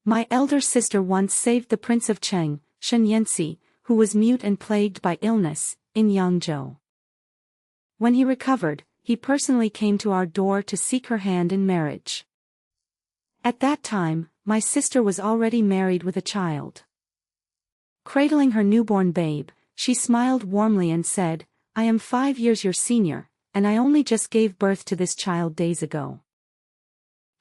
My elder sister once saved the Prince of Cheng, Shen Yanxi, who was mute and plagued by illness, in Yangzhou. When he recovered, he personally came to our door to seek her hand in marriage. At that time, my sister was already married with a child. Cradling her newborn babe, she smiled warmly and said, "I am 5 years your senior, and I only just gave birth to this child days ago.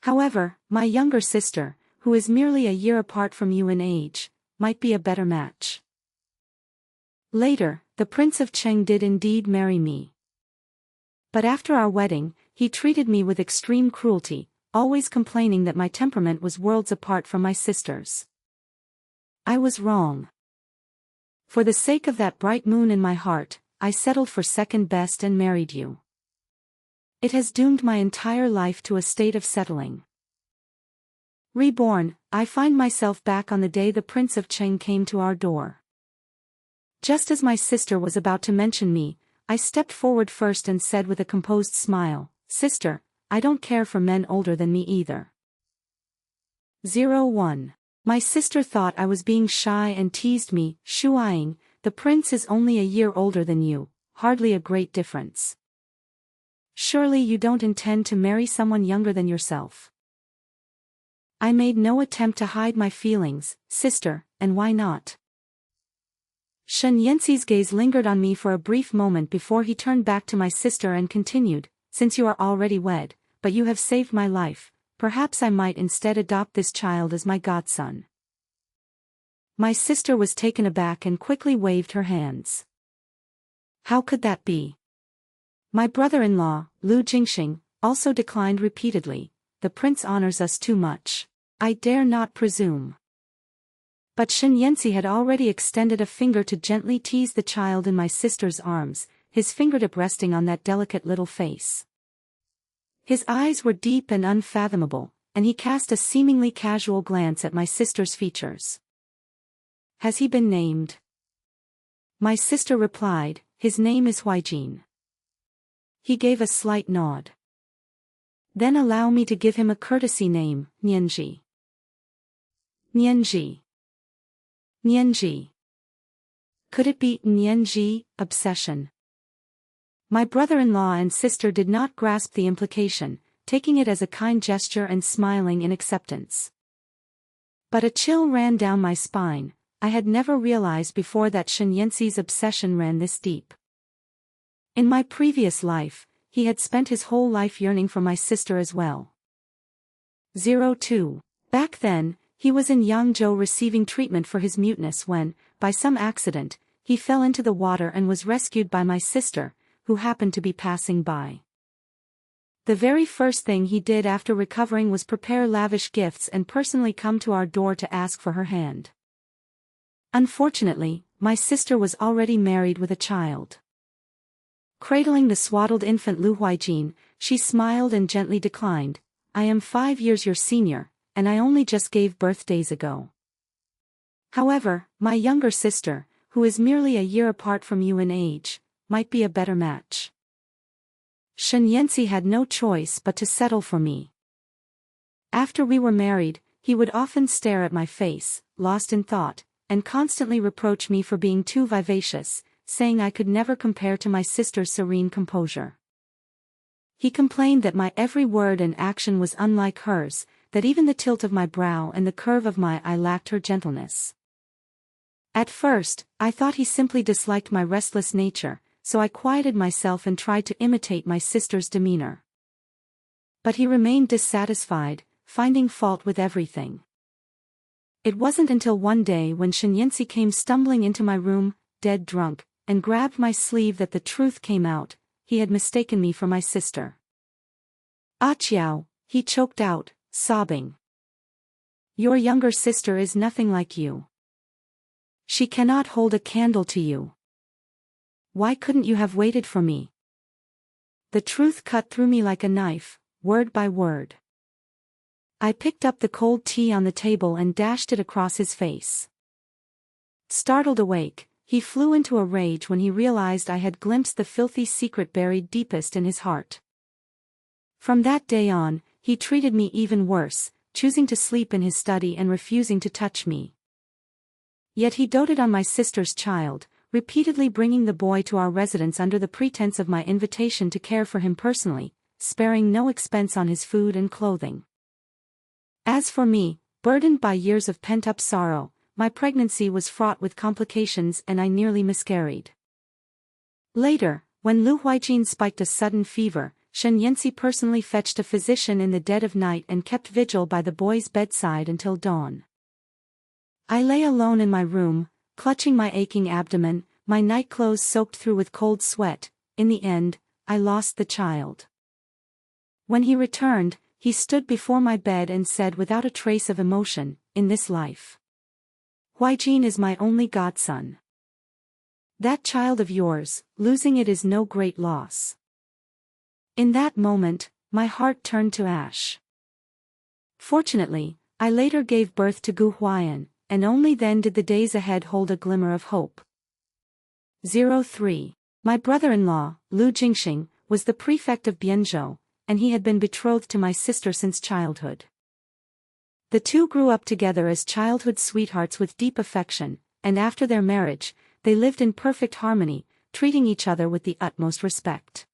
However, my younger sister, who is merely a year apart from you in age, might be a better match." Later, the Prince of Cheng did indeed marry me. But after our wedding, he treated me with extreme cruelty, always complaining that my temperament was worlds apart from my sister's. I was wrong. For the sake of that bright moon in my heart, I settled for second best and married you. It has doomed my entire life to a state of settling. Reborn, I find myself back on the day the Prince of Cheng came to our door. Just as my sister was about to mention me, I stepped forward first and said with a composed smile, "Sister, I don't care for men older than me either." 01. My sister thought I was being shy and teased me, shuaing, "The prince is only a year older than you, hardly a great difference. Surely you don't intend to marry someone younger than yourself." I made no attempt to hide my feelings, "Sister, and why not?" Shen Yanxi's gaze lingered on me for a brief moment before he turned back to my sister and continued, "Since you are already wed, but you have saved my life, perhaps I might instead adopt this child as my godson." My sister was taken aback and quickly waved her hands. "How could that be? My brother-in-law, Lu Jingxing, also declined repeatedly. The prince honors us too much. I dare not presume." But Shen Yanxi had already extended a finger to gently tease the child in my sister's arms, his fingertip resting on that delicate little face. His eyes were deep and unfathomable, and he cast a seemingly casual glance at my sister's features. "Has he been named?" My sister replied, "His name is Huijin." He gave a slight nod. "Then allow me to give him a courtesy name, Nianji." Nianji. Nianji. Could it be Nianji, obsession? My brother-in-law and sister did not grasp the implication, taking it as a kind gesture and smiling in acceptance. But a chill ran down my spine. I had never realized before that Shen Yanxi's obsession ran this deep. In my previous life, he had spent his whole life yearning for my sister as well. 02. Back then, he was in Yangzhou receiving treatment for his muteness when, by some accident, he fell into the water and was rescued by my sister, who happened to be passing by. The very first thing he did after recovering was prepare lavish gifts and personally come to our door to ask for her hand. Unfortunately, my sister was already married with a child. Cradling the swaddled infant Lu Huijin, she smiled and gently declined, "I am 5 years your senior, and I only just gave birth days ago. However, my younger sister, who is merely a year apart from you in age, might be a better match." Shen Yanxi had no choice but to settle for me. After we were married, he would often stare at my face, lost in thought, and constantly reproach me for being too vivacious, saying I could never compare to my sister's serene composure. He complained that my every word and action was unlike hers, that even the tilt of my brow and the curve of my eye lacked her gentleness. At first, I thought he simply disliked my restless nature, so I quieted myself and tried to imitate my sister's demeanor. But he remained dissatisfied, finding fault with everything. It wasn't until one day when Shen Yanxi came stumbling into my room, dead drunk, and grabbed my sleeve that the truth came out. He had mistaken me for my sister. "Ah Chiao," he choked out, sobbing. "Your younger sister is nothing like you. She cannot hold a candle to you. Why couldn't you have waited for me?" The truth cut through me like a knife, word by word. I picked up the cold tea on the table and dashed it across his face. Startled awake, he flew into a rage when he realized I had glimpsed the filthy secret buried deepest in his heart. From that day on, he treated me even worse, choosing to sleep in his study and refusing to touch me. Yet he doted on my sister's child, repeatedly bringing the boy to our residence under the pretense of my invitation to care for him personally, sparing no expense on his food and clothing. As for me, burdened by years of pent-up sorrow, my pregnancy was fraught with complications and I nearly miscarried. Later, when Lu Huijin spiked a sudden fever, Shen Yanxi personally fetched a physician in the dead of night and kept vigil by the boy's bedside until dawn. I lay alone in my room, clutching my aching abdomen, my nightclothes soaked through with cold sweat. In the end, I lost the child. When he returned, he stood before my bed and said without a trace of emotion, "In this life, Huijin is my only godson. That child of yours, losing it is no great loss." In that moment, my heart turned to ash. Fortunately, I later gave birth to Gu Huayan, and only then did the days ahead hold a glimmer of hope. 03. My brother-in-law, Lu Jingxing, was the prefect of Bianzhou, and he had been betrothed to my sister since childhood. The two grew up together as childhood sweethearts with deep affection, and after their marriage, they lived in perfect harmony, treating each other with the utmost respect.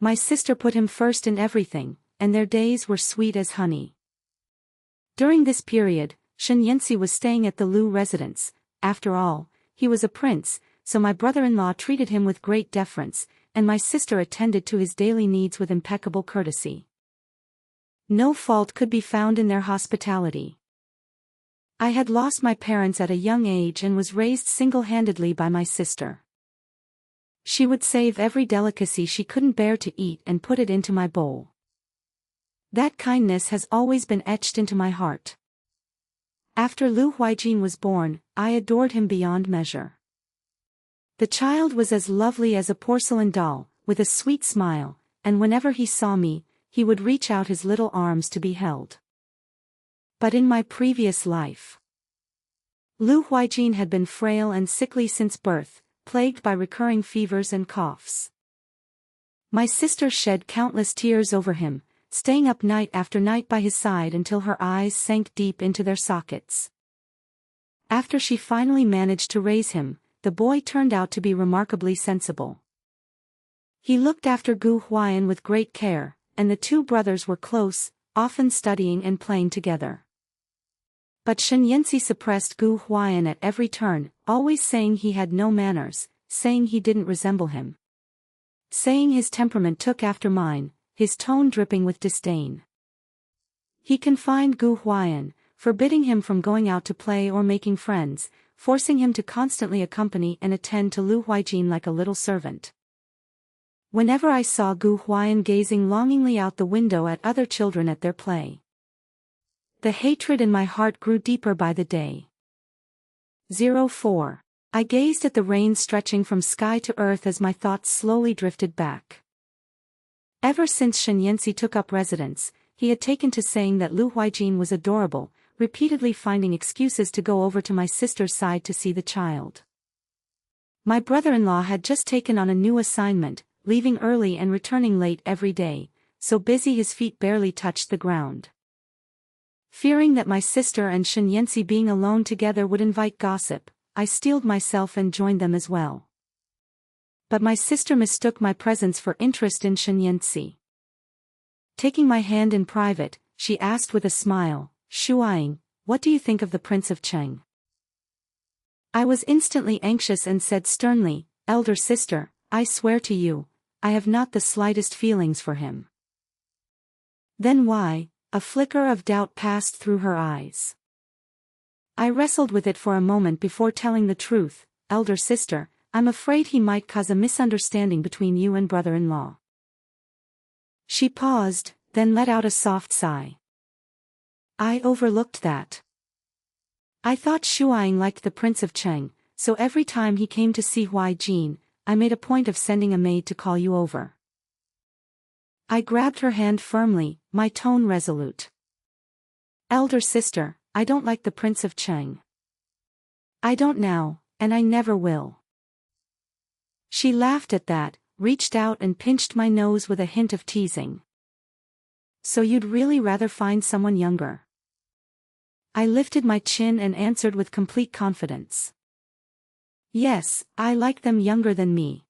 My sister put him first in everything, and their days were sweet as honey. During this period, Shen Yanxi was staying at the Lu residence. After all, he was a prince, so my brother-in-law treated him with great deference, and my sister attended to his daily needs with impeccable courtesy. No fault could be found in their hospitality. I had lost my parents at a young age and was raised single-handedly by my sister. She would save every delicacy she couldn't bear to eat and put it into my bowl. That kindness has always been etched into my heart. After Lu Huijin was born, I adored him beyond measure. The child was as lovely as a porcelain doll, with a sweet smile, and whenever he saw me, he would reach out his little arms to be held. But in my previous life, Lu Huijin had been frail and sickly since birth, plagued by recurring fevers and coughs. My sister shed countless tears over him, staying up night after night by his side until her eyes sank deep into their sockets. After she finally managed to raise him, the boy turned out to be remarkably sensible. He looked after Gu Huayan with great care, and the two brothers were close, often studying and playing together. But Shen Yanxi suppressed Gu Huayan at every turn, always saying he had no manners, saying he didn't resemble him, saying his temperament took after mine, his tone dripping with disdain. He confined Gu Huayan, forbidding him from going out to play or making friends, forcing him to constantly accompany and attend to Lu Huijin like a little servant. Whenever I saw Gu Huayan gazing longingly out the window at other children at their play, the hatred in my heart grew deeper by the day. 04. I gazed at the rain stretching from sky to earth as my thoughts slowly drifted back. Ever since Shen Yanxi took up residence, he had taken to saying that Lu Huijin was adorable, repeatedly finding excuses to go over to my sister's side to see the child. My brother-in-law had just taken on a new assignment, leaving early and returning late every day, so busy his feet barely touched the ground. Fearing that my sister and Shen Yanxi being alone together would invite gossip, I steeled myself and joined them as well. But my sister mistook my presence for interest in Shen Yanxi. Taking my hand in private, she asked with a smile, "Shuaing, what do you think of the Prince of Cheng?" I was instantly anxious and said sternly, "Elder sister, I swear to you, I have not the slightest feelings for him." Then why? A flicker of doubt passed through her eyes. I wrestled with it for a moment before telling the truth, "Elder sister, I'm afraid he might cause a misunderstanding between you and brother-in-law." She paused, then let out a soft sigh. I overlooked that. I thought Shuaing liked the Prince of Cheng, so every time he came to see Huijin, I made a point of sending a maid to call you over. I grabbed her hand firmly, my tone resolute. "Elder sister, I don't like the Prince of Cheng. I don't now, and I never will." She laughed at that, reached out and pinched my nose with a hint of teasing. So you'd really rather find someone younger? I lifted my chin and answered with complete confidence. Yes, I like them younger than me.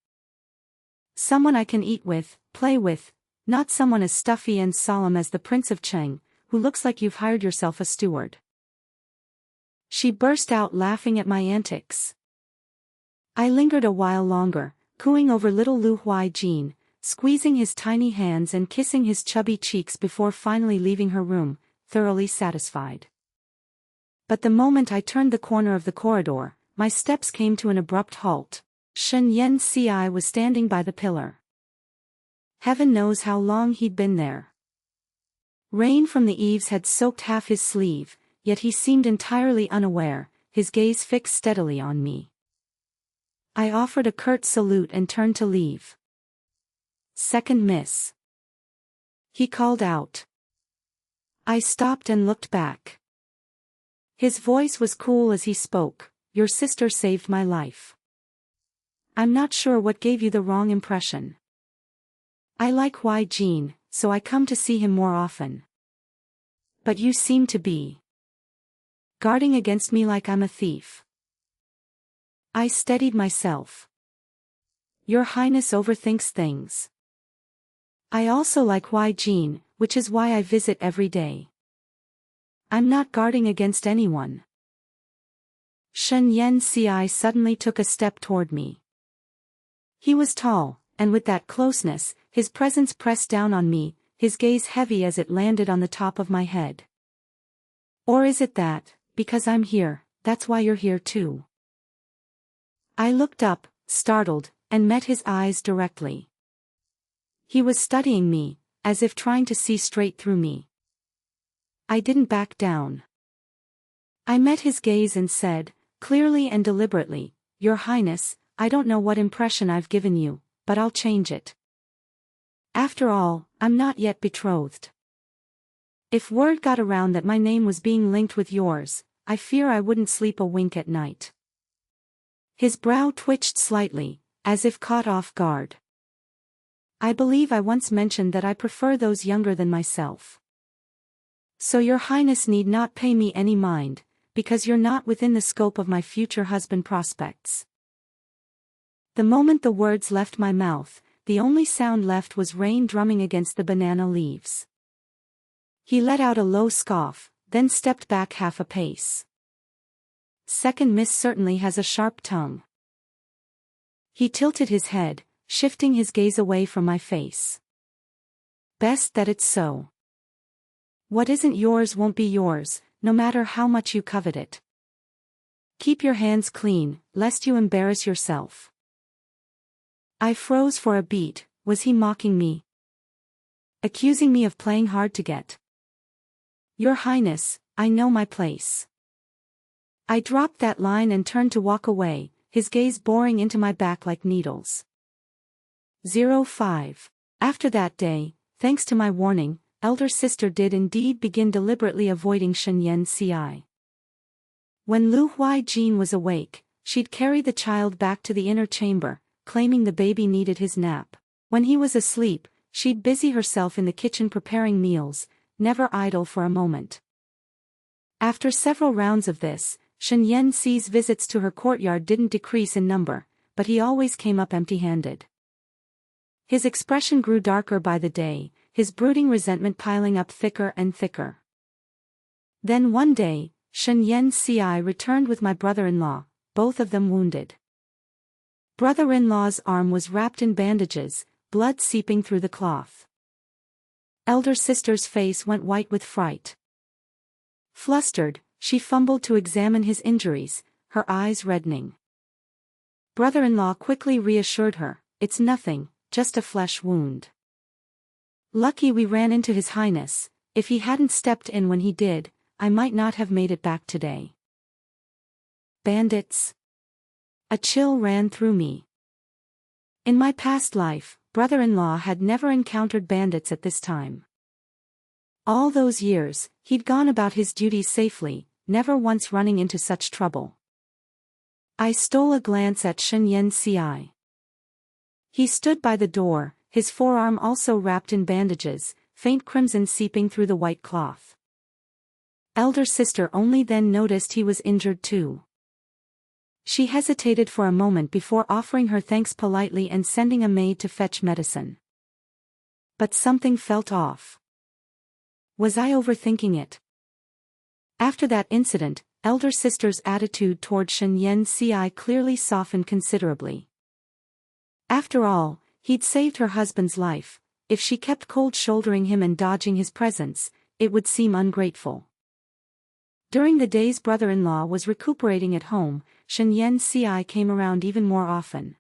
Someone I can eat with, play with, not someone as stuffy and solemn as the Prince of Cheng, who looks like you've hired yourself a steward. She burst out laughing at my antics. I lingered a while longer, cooing over little Lu Huaijin, squeezing his tiny hands and kissing his chubby cheeks before finally leaving her room, thoroughly satisfied. But the moment I turned the corner of the corridor, my steps came to an abrupt halt. Shen Yan Ci was standing by the pillar. Heaven knows how long he'd been there. Rain from the eaves had soaked half his sleeve, yet he seemed entirely unaware, his gaze fixed steadily on me. I offered a curt salute and turned to leave. "Second miss," he called out. I stopped and looked back. His voice was cool as he spoke. "Your sister saved my life. I'm not sure what gave you the wrong impression. I like Huaijin, so I come to see him more often. But you seem to be guarding against me like I'm a thief." I steadied myself. "Your Highness overthinks things. I also like Huaijin, which is why I visit every day. I'm not guarding against anyone." Shen Yan Ci suddenly took a step toward me. He was tall, and with that closeness, his presence pressed down on me, his gaze heavy as it landed on the top of my head. "Or is it that, because I'm here, that's why you're here too?" I looked up, startled, and met his eyes directly. He was studying me, as if trying to see straight through me. I didn't back down. I met his gaze and said, clearly and deliberately, "Your Highness, I don't know what impression I've given you, but I'll change it. After all, I'm not yet betrothed. If word got around that my name was being linked with yours, I fear I wouldn't sleep a wink at night." His brow twitched slightly, as if caught off guard. "I believe I once mentioned that I prefer those younger than myself. So your Highness need not pay me any mind, because you're not within the scope of my future husband prospects." The moment the words left my mouth, the only sound left was rain drumming against the banana leaves. He let out a low scoff, then stepped back half a pace. "Second miss certainly has a sharp tongue." He tilted his head, shifting his gaze away from my face. "Best that it's so. What isn't yours won't be yours, no matter how much you covet it. Keep your hands clean, lest you embarrass yourself." I froze for a beat. Was he mocking me? Accusing me of playing hard to get? "Your Highness, I know my place." I dropped that line and turned to walk away, his gaze boring into my back like needles. 05. After that day, thanks to my warning, elder sister did indeed begin deliberately avoiding Shen Yan Ci. When Lu Huaijin was awake, she'd carry the child back to the inner chamber, claiming the baby needed his nap. When he was asleep, she'd busy herself in the kitchen preparing meals, never idle for a moment. After several rounds of this, Shen Yan Ci's visits to her courtyard didn't decrease in number, but he always came up empty-handed. His expression grew darker by the day, his brooding resentment piling up thicker and thicker. Then one day, Shen Yan Ci returned with my brother-in-law, both of them wounded. Brother-in-law's arm was wrapped in bandages, blood seeping through the cloth. Elder sister's face went white with fright. Flustered, she fumbled to examine his injuries, her eyes reddening. Brother-in-law quickly reassured her, "It's nothing, just a flesh wound. Lucky we ran into His Highness. If he hadn't stepped in when he did, I might not have made it back today." Bandits? A chill ran through me. In my past life, brother-in-law had never encountered bandits at this time. All those years, he'd gone about his duties safely, never once running into such trouble. I stole a glance at Shen Yan Ci. He stood by the door, his forearm also wrapped in bandages, faint crimson seeping through the white cloth. Elder sister only then noticed he was injured too. She hesitated for a moment before offering her thanks politely and sending a maid to fetch medicine. But something felt off. Was I overthinking it? After that incident, elder sister's attitude toward Shen Yanci clearly softened considerably. After all, he'd saved her husband's life. If she kept cold-shouldering him and dodging his presence, it would seem ungrateful. During the days brother-in-law was recuperating at home, Shen Yanci came around even more often.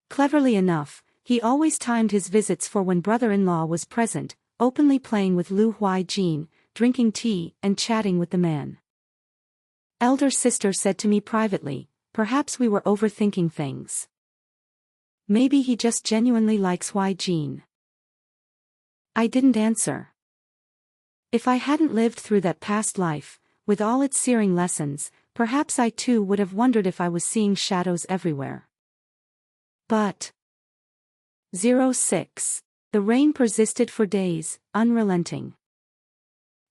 Cleverly enough, he always timed his visits for when brother-in-law was present, openly playing with Lu Huijin, drinking tea and chatting with the man. Elder sister said to me privately, perhaps we were overthinking things. Maybe he just genuinely likes Huijin. I didn't answer. If I hadn't lived through that past life, with all its searing lessons, perhaps I too would have wondered if I was seeing shadows everywhere. But 06. The rain persisted for days, unrelenting.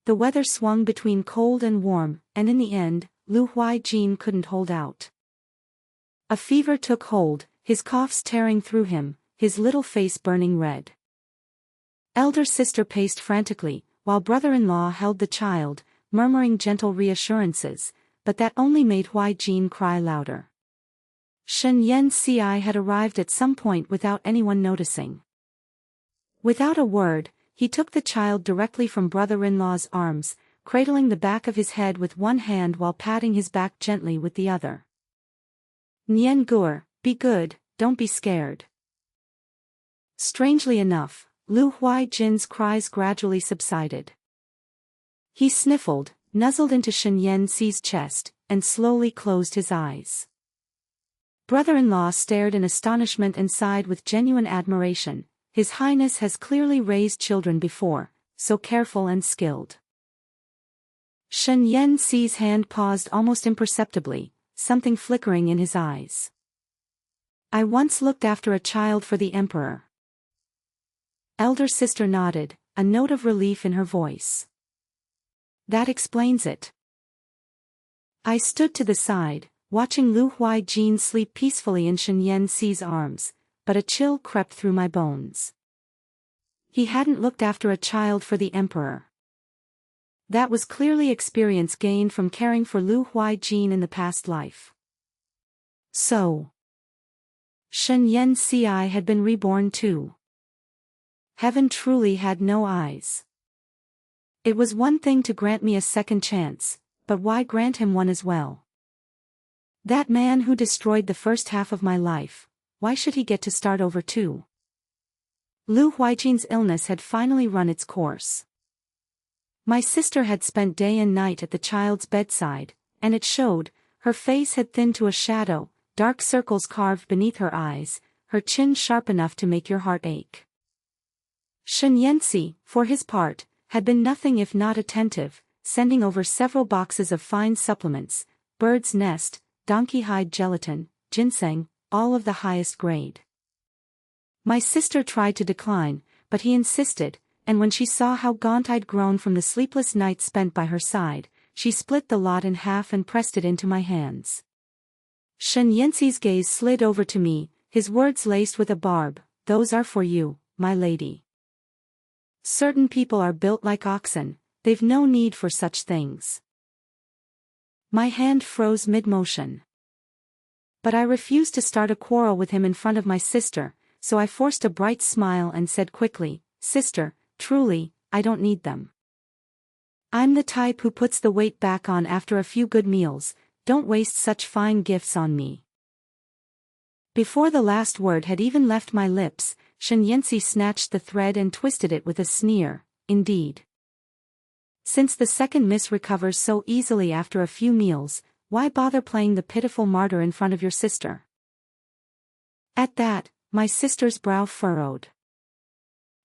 The weather swung between cold and warm, and in the end, Lu Huijin couldn't hold out. A fever took hold, his coughs tearing through him, his little face burning red. Elder sister paced frantically, while brother-in-law held the child, murmuring gentle reassurances, but that only made Huijin cry louder. Shen Yanci had arrived at some point without anyone noticing. Without a word, he took the child directly from brother-in-law's arms, cradling the back of his head with one hand while patting his back gently with the other. Nian Gur, be good, don't be scared. Strangely enough, Lu Huijin's cries gradually subsided. He sniffled, nuzzled into Shen Yanci's chest, and slowly closed his eyes. Brother-in-law stared in astonishment and sighed with genuine admiration. His Highness has clearly raised children before, so careful and skilled. Shen Yanci's hand paused almost imperceptibly, something flickering in his eyes. I once looked after a child for the emperor. Elder sister nodded, a note of relief in her voice. That explains it. I stood to the side, watching Lu Huijin sleep peacefully in Shen Yanci's arms, but a chill crept through my bones. He hadn't looked after a child for the emperor. That was clearly experience gained from caring for Lu Huijin in the past life. So, Shen Yanci had been reborn too. Heaven truly had no eyes. It was one thing to grant me a second chance, but why grant him one as well? That man who destroyed the first half of my life, why should he get to start over too? Lu Huijin's illness had finally run its course. My sister had spent day and night at the child's bedside, and it showed. Her face had thinned to a shadow, dark circles carved beneath her eyes, her chin sharp enough to make your heart ache. Shen Yanci, for his part, had been nothing if not attentive, sending over several boxes of fine supplements, bird's nest, donkey hide gelatin, ginseng, all of the highest grade. My sister tried to decline, but he insisted, and when she saw how gaunt I'd grown from the sleepless nights spent by her side, she split the lot in half and pressed it into my hands. Shen Yanci's gaze slid over to me, his words laced with a barb, "Those are for you, my lady. Certain people are built like oxen, they've no need for such things." My hand froze mid-motion. But I refused to start a quarrel with him in front of my sister, so I forced a bright smile and said quickly, "Sister, truly, I don't need them. I'm the type who puts the weight back on after a few good meals, don't waste such fine gifts on me." Before the last word had even left my lips, Shen Yanci snatched the thread and twisted it with a sneer, "Indeed. Since the second miss recovers so easily after a few meals, why bother playing the pitiful martyr in front of your sister?" At that, my sister's brow furrowed.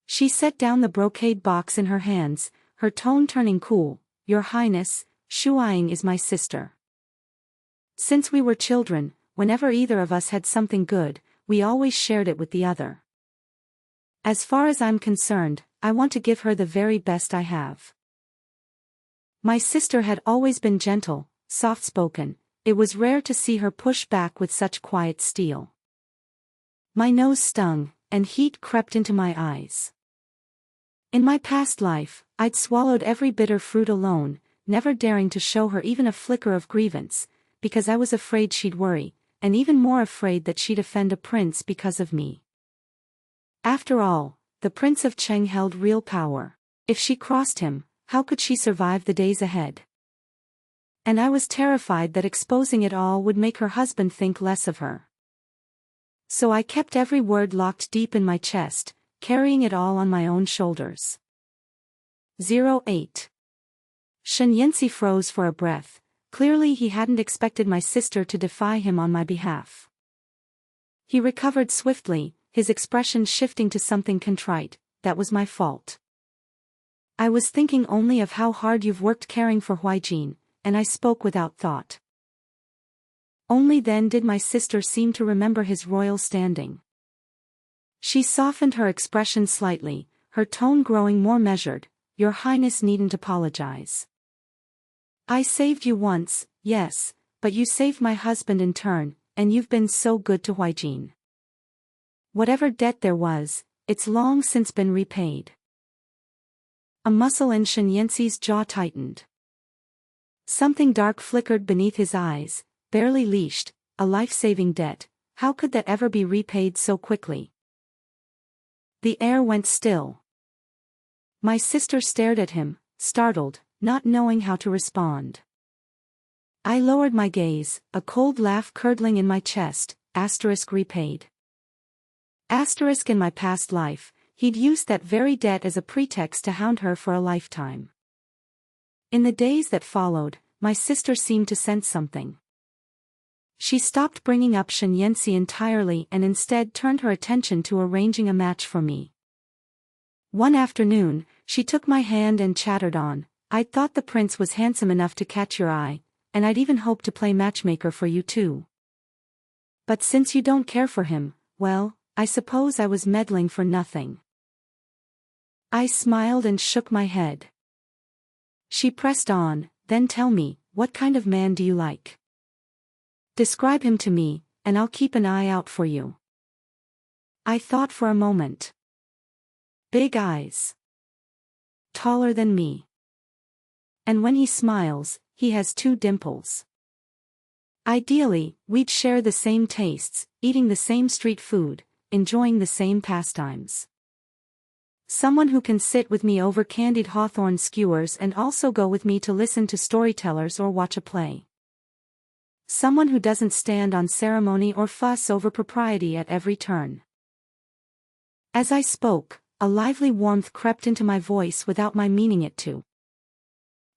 She set down the brocade box in her hands, her tone turning cool, "Your Highness, Shuaying is my sister. Since we were children, whenever either of us had something good, we always shared it with the other. As far as I'm concerned, I want to give her the very best I have. My sister had always been gentle, soft-spoken. It was rare to see her push back with such quiet steel. My nose stung, and heat crept into my eyes. In my past life, I'd swallowed every bitter fruit alone, never daring to show her even a flicker of grievance, because I was afraid she'd worry, and even more afraid that she'd offend a prince because of me. After all, the Prince of Cheng held real power. If she crossed him, how could she survive the days ahead? And I was terrified that exposing it all would make her husband think less of her. So I kept every word locked deep in my chest, carrying it all on my own shoulders. 08. Shen Yanxi froze for a breath. Clearly he hadn't expected my sister to defy him on my behalf. He recovered swiftly, his expression shifting to something contrite. That was my fault. I was thinking only of how hard you've worked caring for Huaijin, and I spoke without thought. Only then did my sister seem to remember his royal standing. She softened her expression slightly, her tone growing more measured. Your Highness needn't apologize. I saved you once, yes, but you saved my husband in turn, and you've been so good to Huaijin. Whatever debt there was, it's long since been repaid. A muscle in Shen Yanxi's jaw tightened. Something dark flickered beneath his eyes, barely leashed, a life-saving debt. How could that ever be repaid so quickly? The air went still. My sister stared at him, startled, not knowing how to respond. I lowered my gaze, a cold laugh curdling in my chest. Repaid. In my past life, he'd used that very debt as a pretext to hound her for a lifetime. In the days that followed, my sister seemed to sense something. She stopped bringing up Shen Yanxi entirely and instead turned her attention to arranging a match for me. One afternoon, she took my hand and chattered on. I'd thought the prince was handsome enough to catch your eye, and I'd even hoped to play matchmaker for you too. But since you don't care for him, well, I suppose I was meddling for nothing. I smiled and shook my head. She pressed on, then tell me, what kind of man do you like? Describe him to me, and I'll keep an eye out for you. I thought for a moment. Big eyes. Taller than me. And when he smiles, he has 2 dimples. Ideally, we'd share the same tastes, eating the same street food, enjoying the same pastimes. Someone who can sit with me over candied hawthorn skewers and also go with me to listen to storytellers or watch a play. Someone who doesn't stand on ceremony or fuss over propriety at every turn. As I spoke, a lively warmth crept into my voice without my meaning it to.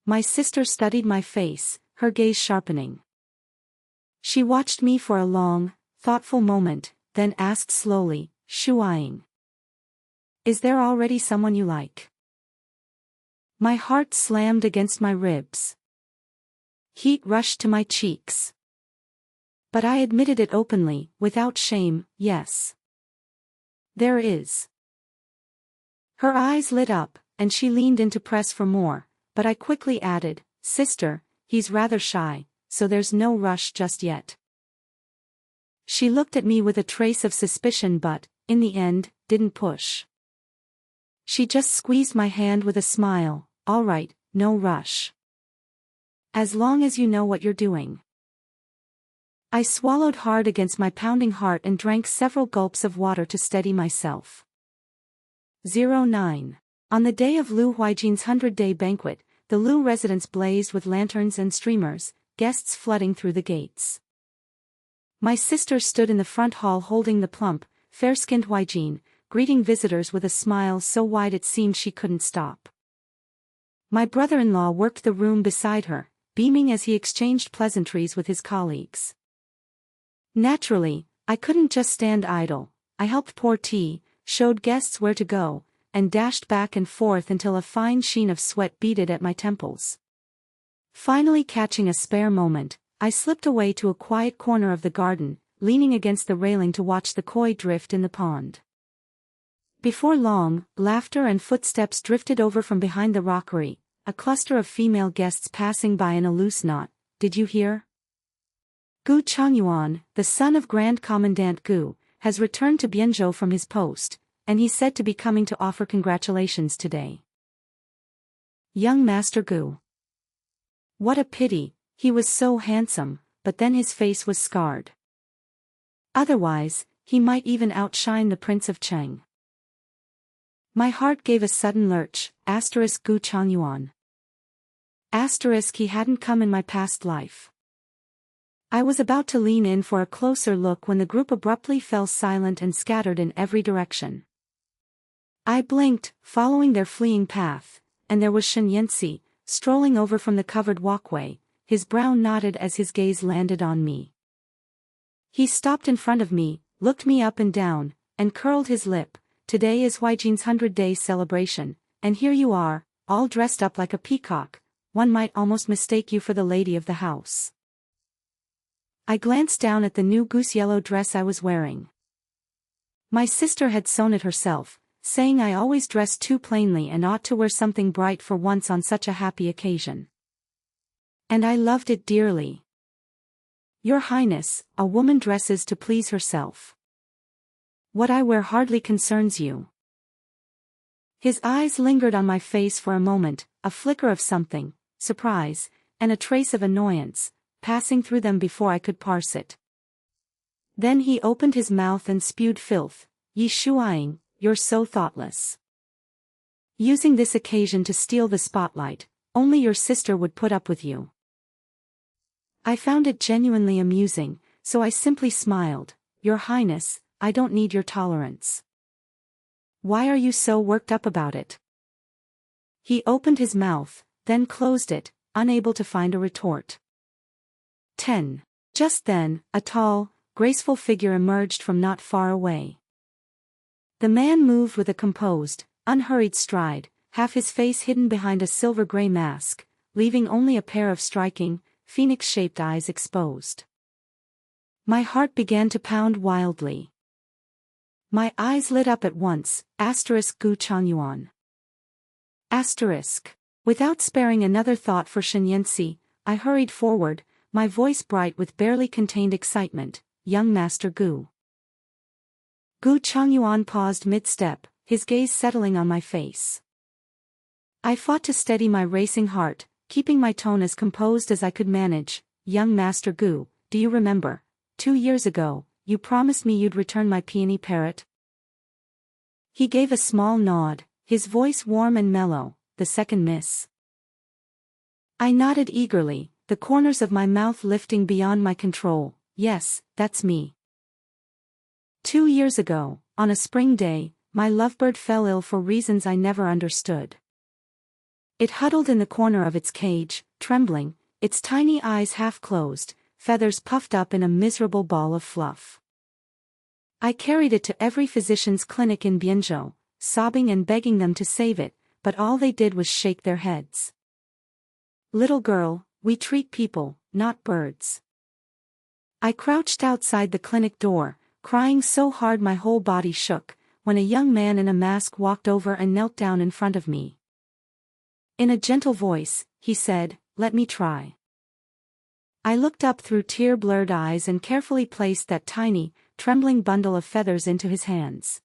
My sister studied my face, her gaze sharpening. She watched me for a long, thoughtful moment, then asked slowly, Shuaing. Is there already someone you like? My heart slammed against my ribs. Heat rushed to my cheeks. But I admitted it openly, without shame, yes. There is. Her eyes lit up, and she leaned in to press for more, but I quickly added, Sister, he's rather shy, so there's no rush just yet. She looked at me with a trace of suspicion but, in the end, didn't push. She just squeezed my hand with a smile. All right, no rush. As long as you know what you're doing. I swallowed hard against my pounding heart and drank several gulps of water to steady myself. 09. On the day of Lu Huaijin's 100-day banquet, the Lu residence blazed with lanterns and streamers, guests flooding through the gates. My sister stood in the front hall holding the plump, fair-skinned Huaijin, greeting visitors with a smile so wide it seemed she couldn't stop. My brother-in-law worked the room beside her, beaming as he exchanged pleasantries with his colleagues. Naturally, I couldn't just stand idle. I helped pour tea, showed guests where to go, and dashed back and forth until a fine sheen of sweat beaded at my temples. Finally catching a spare moment, I slipped away to a quiet corner of the garden, leaning against the railing to watch the koi drift in the pond. Before long, laughter and footsteps drifted over from behind the rockery, a cluster of female guests passing by in a loose knot. Did you hear? Gu Changyuan, the son of Grand Commandant Gu, has returned to Bianzhou from his post, and he's said to be coming to offer congratulations today. Young Master Gu. What a pity, he was so handsome, but then his face was scarred. Otherwise, he might even outshine the Prince of Cheng. My heart gave a sudden lurch, Gu Changyuan. He hadn't come in my past life. I was about to lean in for a closer look when the group abruptly fell silent and scattered in every direction. I blinked, following their fleeing path, and there was Shen Yanxi, strolling over from the covered walkway, his brow knotted as his gaze landed on me. He stopped in front of me, looked me up and down, and curled his lip. Today is Huijin's 100-day celebration, and here you are, all dressed up like a peacock. One might almost mistake you for the lady of the house. I glanced down at the new goose-yellow dress I was wearing. My sister had sewn it herself, saying I always dress too plainly and ought to wear something bright for once on such a happy occasion. And I loved it dearly. Your Highness, a woman dresses to please herself. What I wear hardly concerns you. His eyes lingered on my face for a moment, a flicker of something, surprise, and a trace of annoyance, passing through them before I could parse it. Then he opened his mouth and spewed filth. Yi Shuaing, you're so thoughtless. Using this occasion to steal the spotlight, only your sister would put up with you. I found it genuinely amusing, so I simply smiled. Your Highness, I don't need your tolerance. Why are you so worked up about it? He opened his mouth, then closed it, unable to find a retort. 10. Just then, a tall, graceful figure emerged from not far away. The man moved with a composed, unhurried stride, half his face hidden behind a silver-gray mask, leaving only a pair of striking, phoenix-shaped eyes exposed. My heart began to pound wildly. My eyes lit up at once, Gu Changyuan. Without sparing another thought for Shen Yanxi, I hurried forward, my voice bright with barely contained excitement. Young Master Gu. Gu Changyuan paused mid-step, his gaze settling on my face. I fought to steady my racing heart, keeping my tone as composed as I could manage. Young Master Gu, do you remember? 2 years ago, you promised me you'd return my peony parrot. He gave a small nod, his voice warm and mellow. The second miss. I nodded eagerly, the corners of my mouth lifting beyond my control. Yes, that's me. 2 years ago, on a spring day, my lovebird fell ill for reasons I never understood. It huddled in the corner of its cage, trembling, its tiny eyes half closed, feathers puffed up in a miserable ball of fluff. I carried it to every physician's clinic in Bianzhou, sobbing and begging them to save it, but all they did was shake their heads. Little girl, we treat people, not birds. I crouched outside the clinic door, crying so hard my whole body shook, when a young man in a mask walked over and knelt down in front of me. In a gentle voice, he said, "Let me try." I looked up through tear-blurred eyes and carefully placed that tiny, trembling bundle of feathers into his hands.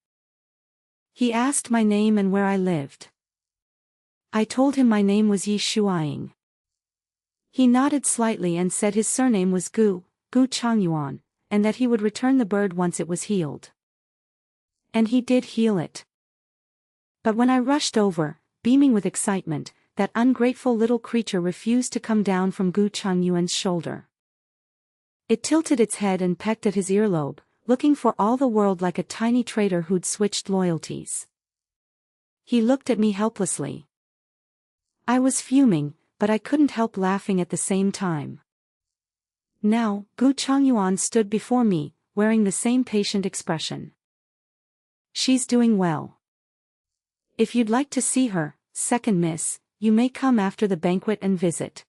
He asked my name and where I lived. I told him my name was Yi Shuaing. He nodded slightly and said his surname was Gu Changyuan, and that he would return the bird once it was healed. And he did heal it. But when I rushed over, beaming with excitement, that ungrateful little creature refused to come down from Gu Changyuan's shoulder. It tilted its head and pecked at his earlobe, looking for all the world like a tiny traitor who'd switched loyalties. He looked at me helplessly. I was fuming, but I couldn't help laughing at the same time. Now, Gu Changyuan stood before me, wearing the same patient expression. She's doing well. If you'd like to see her, second miss, you may come after the banquet and visit.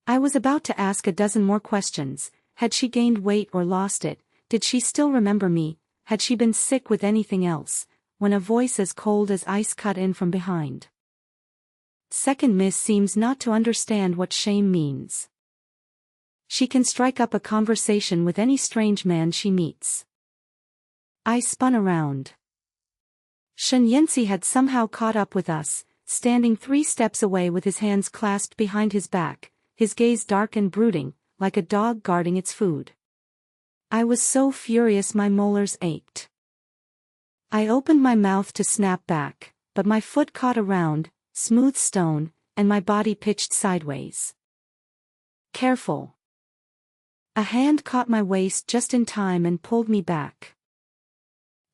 I was about to ask a dozen more questions. Had she gained weight or lost it? Did she still remember me? Had she been sick with anything else? when a voice as cold as ice cut in from behind. Second Miss seems not to understand what shame means. She can strike up a conversation with any strange man she meets. I spun around. Shen Yanci had somehow caught up with us, standing 3 steps away with his hands clasped behind his back, his gaze dark and brooding, like a dog guarding its food. I was so furious my molars ached. I opened my mouth to snap back, but my foot caught a round, smooth stone, and my body pitched sideways. Careful. A hand caught my waist just in time and pulled me back.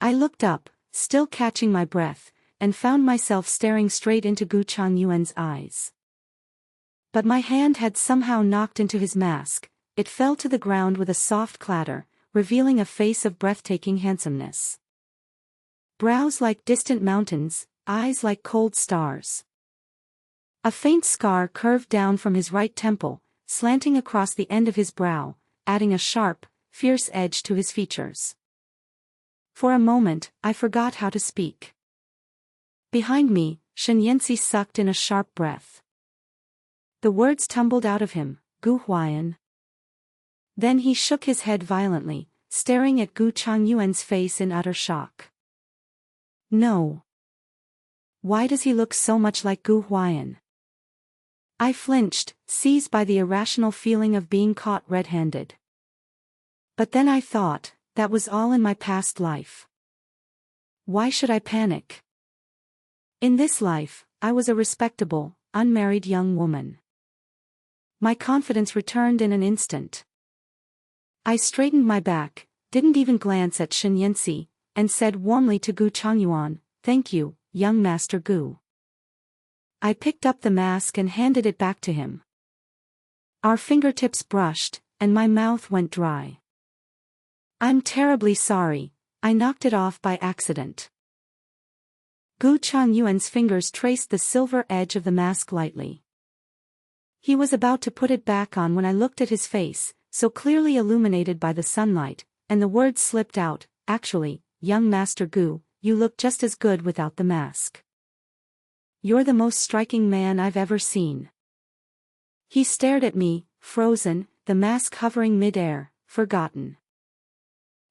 I looked up, still catching my breath, and found myself staring straight into Gu Changyuan's eyes. But my hand had somehow knocked into his mask. It fell to the ground with a soft clatter, revealing a face of breathtaking handsomeness. Brows like distant mountains, eyes like cold stars. A faint scar curved down from his right temple, slanting across the end of his brow, adding a sharp, fierce edge to his features. For a moment, I forgot how to speak. Behind me, Shen Yanci sucked in a sharp breath. The words tumbled out of him, Gu Huayan. Then he shook his head violently, staring at Gu Changyuan's face in utter shock. No. Why does he look so much like Gu Huayan? I flinched, seized by the irrational feeling of being caught red-handed. But then I thought, that was all in my past life. Why should I panic? In this life, I was a respectable, unmarried young woman. My confidence returned in an instant. I straightened my back, didn't even glance at Shen Yanci, and said warmly to Gu Changyuan, "Thank you, young Master Gu." I picked up the mask and handed it back to him. Our fingertips brushed, and my mouth went dry. "I'm terribly sorry, I knocked it off by accident." Gu Changyuan's fingers traced the silver edge of the mask lightly. He was about to put it back on when I looked at his face, so clearly illuminated by the sunlight, and the words slipped out, "Actually, young Master Gu, you look just as good without the mask. You're the most striking man I've ever seen." He stared at me, frozen, the mask hovering mid-air, forgotten.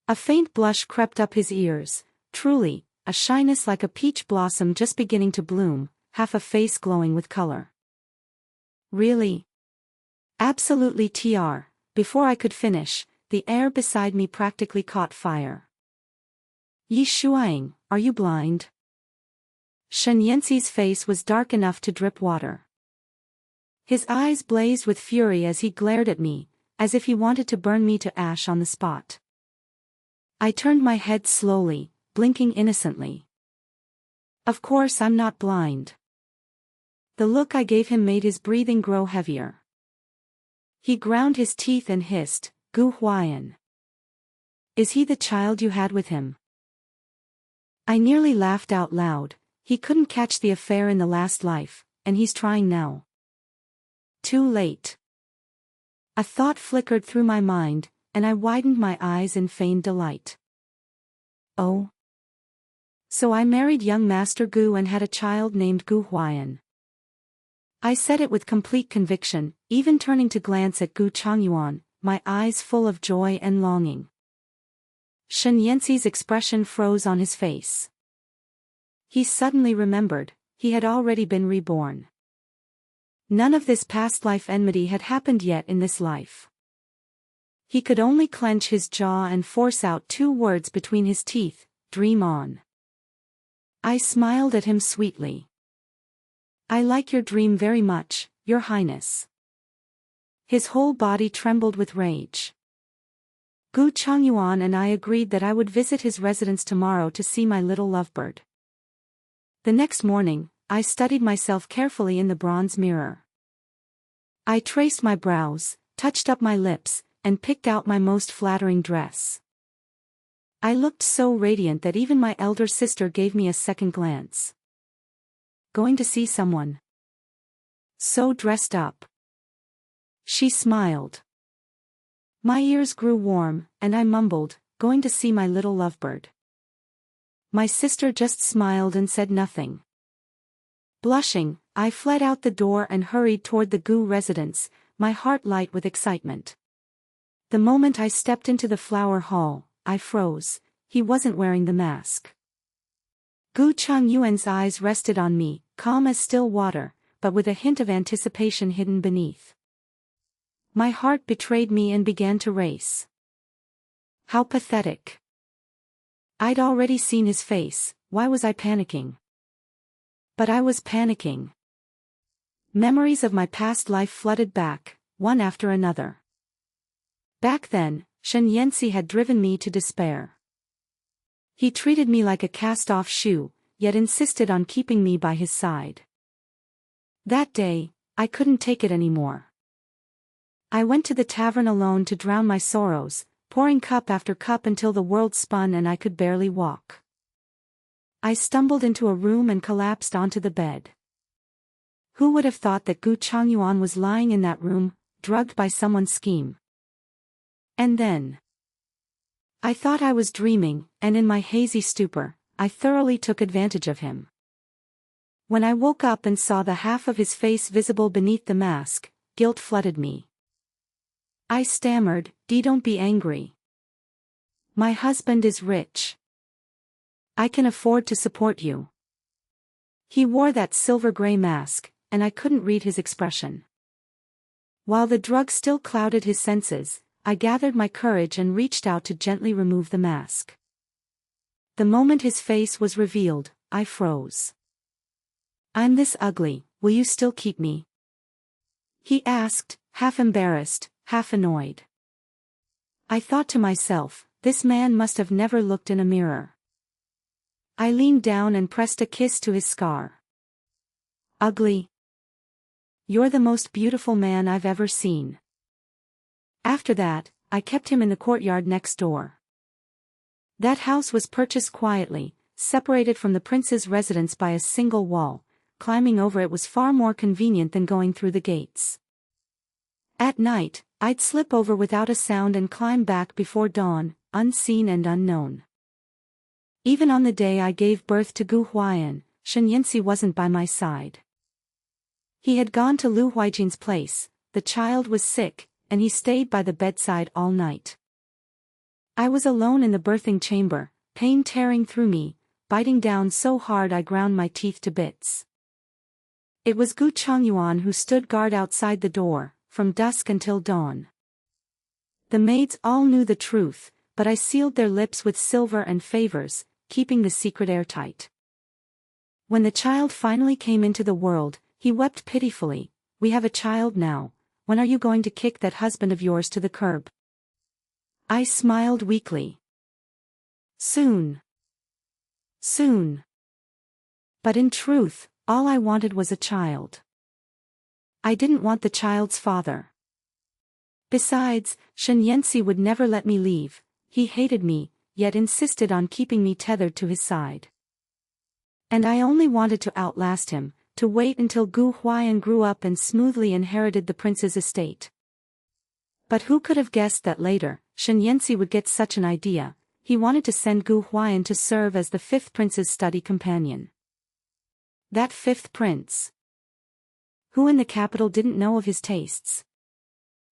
A faint blush crept up his ears, truly, a shyness like a peach blossom just beginning to bloom, half a face glowing with color. "Really?" "Absolutely tr." Before I could finish, the air beside me practically caught fire. "Yi Shuang, are you blind?" Shen Yanci's face was dark enough to drip water. His eyes blazed with fury as he glared at me, as if he wanted to burn me to ash on the spot. I turned my head slowly, blinking innocently. "Of course I'm not blind." The look I gave him made his breathing grow heavier. He ground his teeth and hissed, "Gu Huayan. Is he the child you had with him?" I nearly laughed out loud. He couldn't catch the affair in the last life, and he's trying now. Too late. A thought flickered through my mind, and I widened my eyes in feigned delight. "Oh. So I married young Master Gu and had a child named Gu Huayan." I said it with complete conviction, even turning to glance at Gu Changyuan, my eyes full of joy and longing. Shen Yanci's expression froze on his face. He suddenly remembered, he had already been reborn. None of this past life enmity had happened yet in this life. He could only clench his jaw and force out 2 words between his teeth, "Dream on." I smiled at him sweetly. "I like your dream very much, Your Highness." His whole body trembled with rage. Gu Changyuan and I agreed that I would visit his residence tomorrow to see my little lovebird. The next morning, I studied myself carefully in the bronze mirror. I traced my brows, touched up my lips, and picked out my most flattering dress. I looked so radiant that even my elder sister gave me a second glance. "Going to see someone? So dressed up?" She smiled. My ears grew warm, and I mumbled, "Going to see my little lovebird." My sister just smiled and said nothing. Blushing, I fled out the door and hurried toward the Gu residence, my heart light with excitement. The moment I stepped into the flower hall, I froze. He wasn't wearing the mask. Gu Chongyuan's eyes rested on me, calm as still water, but with a hint of anticipation hidden beneath. My heart betrayed me and began to race. How pathetic. I'd already seen his face, why was I panicking? But I was panicking. Memories of my past life flooded back, one after another. Back then, Shen Yanxi had driven me to despair. He treated me like a cast-off shoe, yet insisted on keeping me by his side. That day, I couldn't take it anymore. I went to the tavern alone to drown my sorrows, pouring cup after cup until the world spun and I could barely walk. I stumbled into a room and collapsed onto the bed. Who would have thought that Gu Chongyuan was lying in that room, drugged by someone's scheme? And then I thought I was dreaming, and in my hazy stupor, I thoroughly took advantage of him. When I woke up and saw the half of his face visible beneath the mask, guilt flooded me. I stammered, Don't be angry. My husband is rich. I can afford to support you." He wore that silver-gray mask, and I couldn't read his expression. While the drug still clouded his senses, I gathered my courage and reached out to gently remove the mask. The moment his face was revealed, I froze. "I'm this ugly, will you still keep me?" he asked, half embarrassed, half annoyed. I thought to myself, this man must have never looked in a mirror. I leaned down and pressed a kiss to his scar. "Ugly? You're the most beautiful man I've ever seen." After that, I kept him in the courtyard next door. That house was purchased quietly, separated from the prince's residence by a single wall. Climbing over it was far more convenient than going through the gates. At night, I'd slip over without a sound and climb back before dawn, unseen and unknown. Even on the day I gave birth to Gu Huaiyan, Shen Yanxi wasn't by my side. He had gone to Lu Huijin's place, the child was sick, and he stayed by the bedside all night. I was alone in the birthing chamber, pain tearing through me, biting down so hard I ground my teeth to bits. It was Gu Chongyuan who stood guard outside the door, from dusk until dawn. The maids all knew the truth, but I sealed their lips with silver and favors, keeping the secret airtight. When the child finally came into the world, he wept pitifully. "We have a child now, when are you going to kick that husband of yours to the curb?" I smiled weakly. Soon. Soon. But in truth, all I wanted was a child. I didn't want the child's father. Besides, Shen Yanxi would never let me leave. He hated me, yet insisted on keeping me tethered to his side. And I only wanted to outlast him, to wait until Gu Huaiyan grew up and smoothly inherited the prince's estate. But who could have guessed that later, Shen Yanxi would get such an idea? He wanted to send Gu Huaiyan to serve as the fifth prince's study companion. That fifth prince. Who in the capital didn't know of his tastes?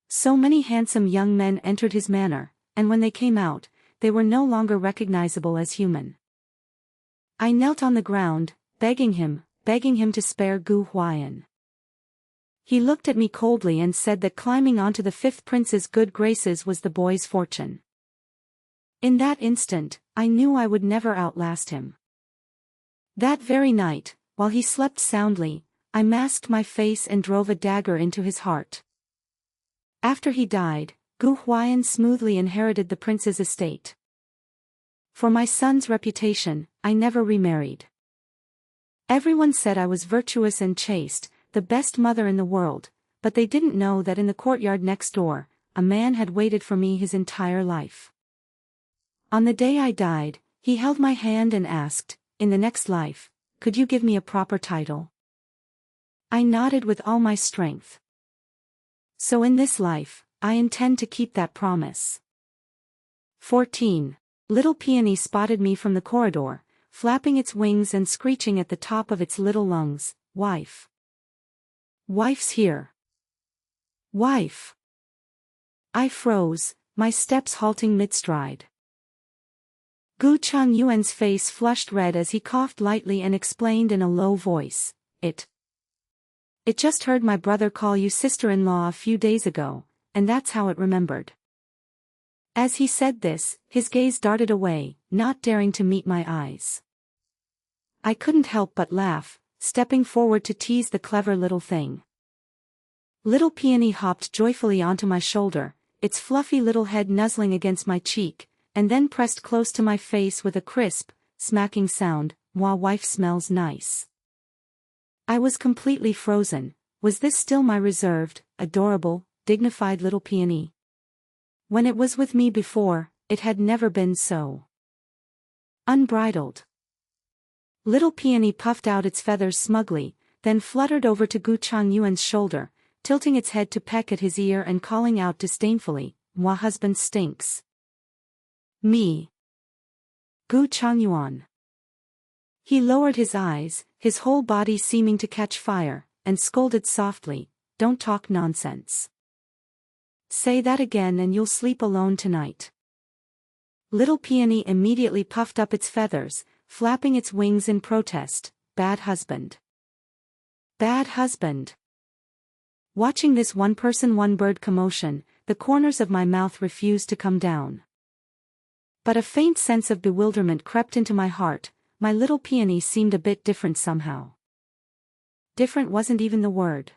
So many handsome young men entered his manor, and when they came out, they were no longer recognizable as human. I knelt on the ground, begging him to spare Gu Huaiyan. He looked at me coldly and said that climbing onto the fifth prince's good graces was the boy's fortune. In that instant, I knew I would never outlast him. That very night, while he slept soundly, I masked my face and drove a dagger into his heart. After he died, Gu Huaiyan smoothly inherited the prince's estate. For my son's reputation, I never remarried. Everyone said I was virtuous and chaste, the best mother in the world, but they didn't know that in the courtyard next door, a man had waited for me his entire life. On the day I died, he held my hand and asked, "In the next life, could you give me a proper title?" I nodded with all my strength. So in this life, I intend to keep that promise. 14. Little Peony spotted me from the corridor, flapping its wings and screeching at the top of its little lungs, "Wife! Wife's here! Wife!" I froze, my steps halting mid-stride. Gu Changyuan's face flushed red as he coughed lightly and explained in a low voice, It just heard my brother call you sister-in-law a few days ago, and that's how it remembered." As he said this, his gaze darted away, not daring to meet my eyes. I couldn't help but laugh, stepping forward to tease the clever little thing. Little Peony hopped joyfully onto my shoulder, its fluffy little head nuzzling against my cheek, and then pressed close to my face with a crisp, smacking sound, "Mwah, wife smells nice." I was completely frozen. Was this still my reserved, adorable, dignified little Peony? When it was with me before, it had never been so unbridled. Little Peony puffed out its feathers smugly, then fluttered over to Gu Changyuan's shoulder, tilting its head to peck at his ear and calling out disdainfully, "Mwah, husband stinks." "Me? Gu Changyuan." He lowered his eyes, his whole body seeming to catch fire, and scolded softly, "Don't talk nonsense. Say that again and you'll sleep alone tonight." Little Peony immediately puffed up its feathers, flapping its wings in protest, "Bad husband. Bad husband." Watching this one-person one-bird commotion, the corners of my mouth refused to come down. But a faint sense of bewilderment crept into my heart. My little Peony seemed a bit different somehow. Different wasn't even the word.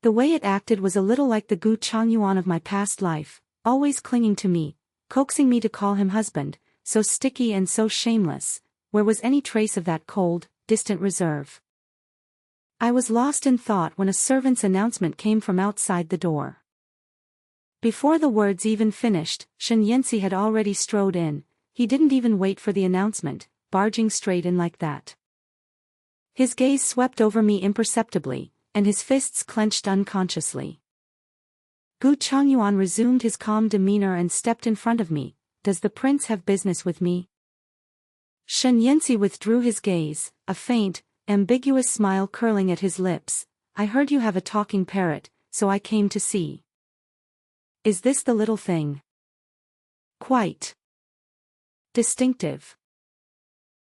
The way it acted was a little like the Gu Changyuan of my past life, always clinging to me, coaxing me to call him husband, so sticky and so shameless. Where was any trace of that cold, distant reserve? I was lost in thought when a servant's announcement came from outside the door. Before the words even finished, Shen Yanxi had already strode in. He didn't even wait for the announcement, barging straight in like that. His gaze swept over me imperceptibly, and his fists clenched unconsciously. Gu Changyuan resumed his calm demeanor and stepped in front of me. "Does the prince have business with me?" Shen Yanxi withdrew his gaze, a faint, ambiguous smile curling at his lips. "I heard you have a talking parrot, so I came to see. Is this the little thing? Quite distinctive."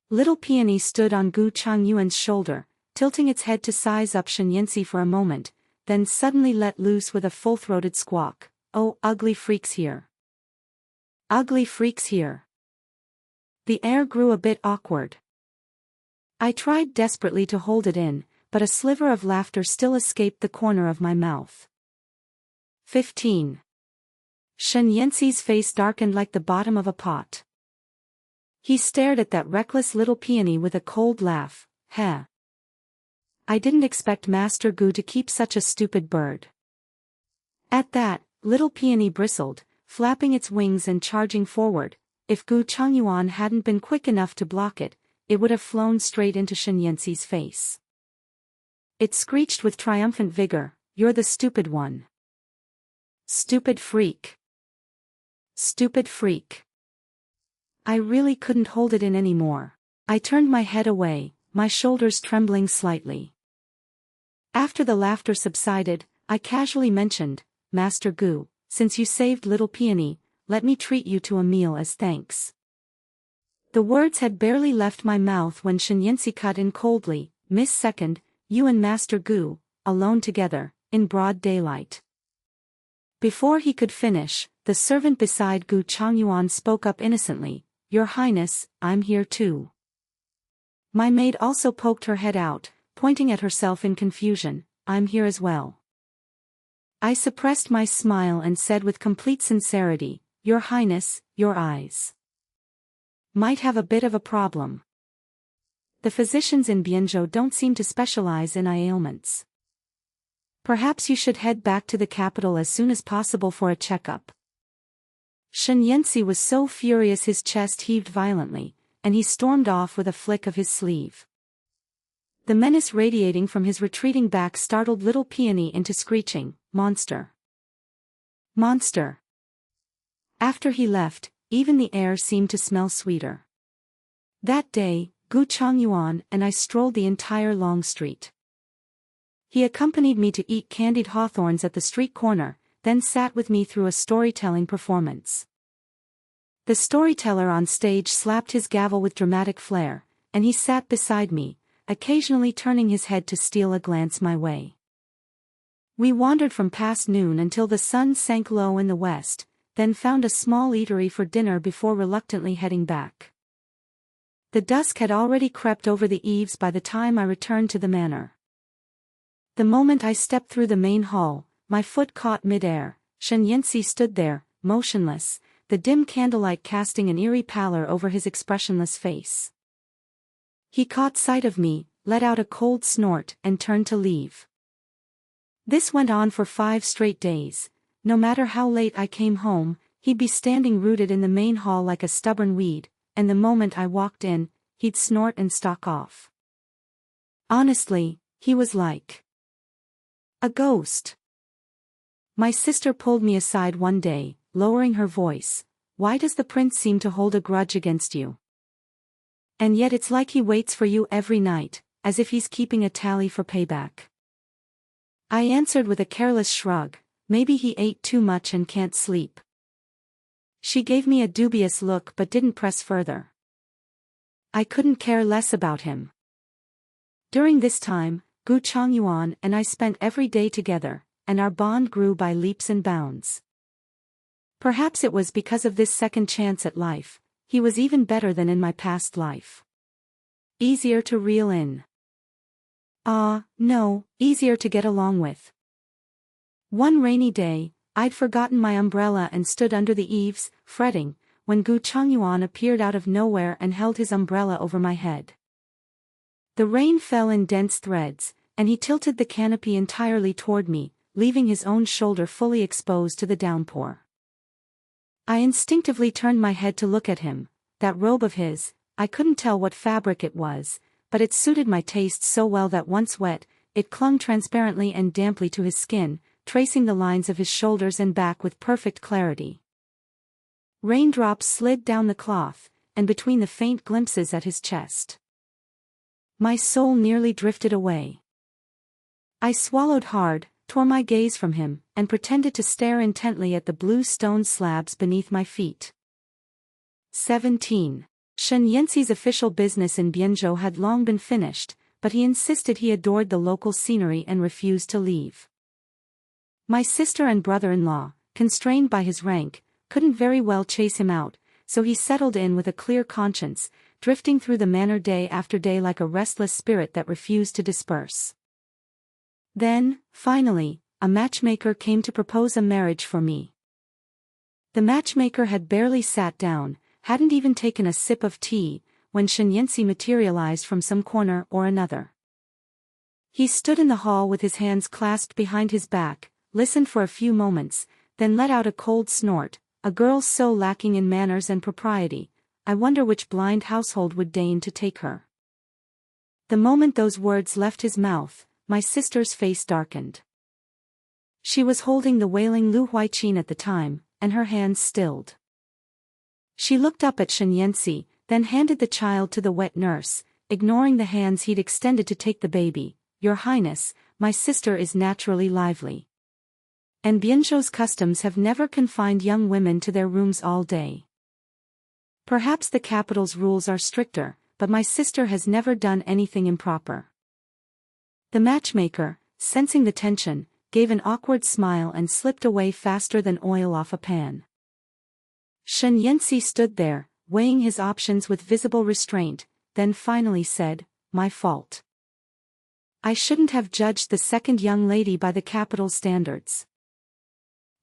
Little Peony stood on Gu Changyuan's shoulder, tilting its head to size up Shen Yanxi for a moment, then suddenly let loose with a full-throated squawk. "Oh, ugly freaks here. Ugly freaks here." The air grew a bit awkward. I tried desperately to hold it in, but a sliver of laughter still escaped the corner of my mouth. 15. Shen Yanxi's face darkened like the bottom of a pot. He stared at that reckless little Peony with a cold laugh. "Heh. I didn't expect Master Gu to keep such a stupid bird." At that, little Peony bristled, flapping its wings and charging forward. If Gu Changyuan hadn't been quick enough to block it, it would have flown straight into Shen Yanxi's face. It screeched with triumphant vigor, "You're the stupid one. Stupid freak. Stupid freak." I really couldn't hold it in anymore. I turned my head away, my shoulders trembling slightly. After the laughter subsided, I casually mentioned, "Master Gu, since you saved little Peony, let me treat you to a meal as thanks." The words had barely left my mouth when Shen Yanxi cut in coldly, "Miss Second, you and Master Gu, alone together, in broad daylight." Before he could finish, the servant beside Gu Changyuan spoke up innocently, "Your Highness, I'm here too." My maid also poked her head out, pointing at herself in confusion, "I'm here as well." I suppressed my smile and said with complete sincerity, "Your Highness, your eyes might have a bit of a problem. The physicians in Bianzhou don't seem to specialize in eye ailments. Perhaps you should head back to the capital as soon as possible for a checkup." Shen Yanxi was so furious his chest heaved violently, and he stormed off with a flick of his sleeve. The menace radiating from his retreating back startled little Peony into screeching, "Monster! Monster!" After he left, even the air seemed to smell sweeter. That day, Gu Changyuan and I strolled the entire long street. He accompanied me to eat candied hawthorns at the street corner, then sat with me through a storytelling performance. The storyteller on stage slapped his gavel with dramatic flair, and he sat beside me, occasionally turning his head to steal a glance my way. We wandered from past noon until the sun sank low in the west, then found a small eatery for dinner before reluctantly heading back. The dusk had already crept over the eaves by the time I returned to the manor. The moment I stepped through the main hall, my foot caught mid-air. Shen Yanxi stood there, motionless, the dim candlelight casting an eerie pallor over his expressionless face. He caught sight of me, let out a cold snort, and turned to leave. This went on for 5 straight days. No matter how late I came home, he'd be standing rooted in the main hall like a stubborn weed, and the moment I walked in, he'd snort and stalk off. Honestly, he was like a ghost. My sister pulled me aside one day, lowering her voice. Why does the prince seem to hold a grudge against you? And yet it's like he waits for you every night, as if he's keeping a tally for payback. I answered with a careless shrug, maybe he ate too much and can't sleep. She gave me a dubious look but didn't press further. I couldn't care less about him. During this time, Gu Changyuan and I spent every day together, and our bond grew by leaps and bounds. Perhaps it was because of this second chance at life, he was even better than in my past life. Easier to reel in. No, easier to get along with. One rainy day, I'd forgotten my umbrella and stood under the eaves, fretting, when Gu Changyuan appeared out of nowhere and held his umbrella over my head. The rain fell in dense threads, and he tilted the canopy entirely toward me, leaving his own shoulder fully exposed to the downpour. I instinctively turned my head to look at him. That robe of his, I couldn't tell what fabric it was, but it suited my taste so well that once wet, it clung transparently and damply to his skin, tracing the lines of his shoulders and back with perfect clarity. Raindrops slid down the cloth, and between the faint glimpses at his chest. My soul nearly drifted away. I swallowed hard, tore my gaze from him, and pretended to stare intently at the blue stone slabs beneath my feet. 17. Shen Yanxi's official business in Bianzhou had long been finished, but he insisted he adored the local scenery and refused to leave. My sister and brother-in-law, constrained by his rank, couldn't very well chase him out, so he settled in with a clear conscience, drifting through the manor day after day like a restless spirit that refused to disperse. Then, finally, a matchmaker came to propose a marriage for me. The matchmaker had barely sat down, hadn't even taken a sip of tea, when Shen Yanxi materialized from some corner or another. He stood in the hall with his hands clasped behind his back, listened for a few moments, then let out a cold snort. A girl so lacking in manners and propriety, I wonder which blind household would deign to take her. The moment those words left his mouth, my sister's face darkened. She was holding the wailing Lu Huaiqin at the time, and her hands stilled. She looked up at Shen Yanxi, then handed the child to the wet nurse, ignoring the hands he'd extended to take the baby. Your Highness, my sister is naturally lively. And Bianzhou's customs have never confined young women to their rooms all day. Perhaps the capital's rules are stricter, but my sister has never done anything improper. The matchmaker, sensing the tension, gave an awkward smile and slipped away faster than oil off a pan. Shen Yanxi stood there, weighing his options with visible restraint, then finally said, "My fault. I shouldn't have judged the second young lady by the capital's standards."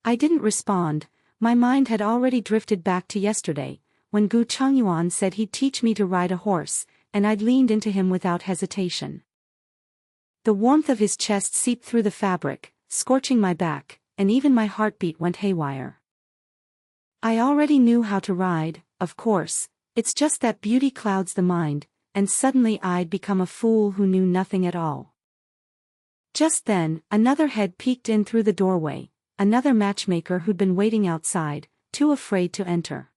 I didn't respond. My mind had already drifted back to yesterday, when Gu Changyuan said he'd teach me to ride a horse, and I'd leaned into him without hesitation. The warmth of his chest seeped through the fabric, scorching my back, and even my heartbeat went haywire. I already knew how to ride, of course, it's just that beauty clouds the mind, and suddenly I'd become a fool who knew nothing at all. Just then, another head peeked in through the doorway, another matchmaker who'd been waiting outside, too afraid to enter.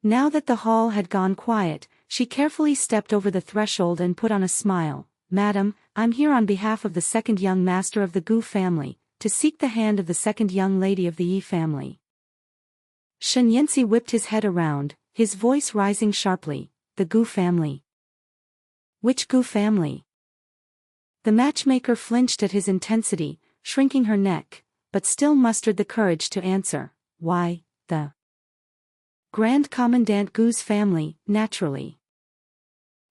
Now that the hall had gone quiet, she carefully stepped over the threshold and put on a smile. "Madam, I'm here on behalf of the second young master of the Gu family, to seek the hand of the second young lady of the Yi family." Shen Yanzi whipped his head around, his voice rising sharply. "The Gu family? Which Gu family?" The matchmaker flinched at his intensity, shrinking her neck, but still mustered the courage to answer. "Why, the Grand Commandant Gu's family, naturally."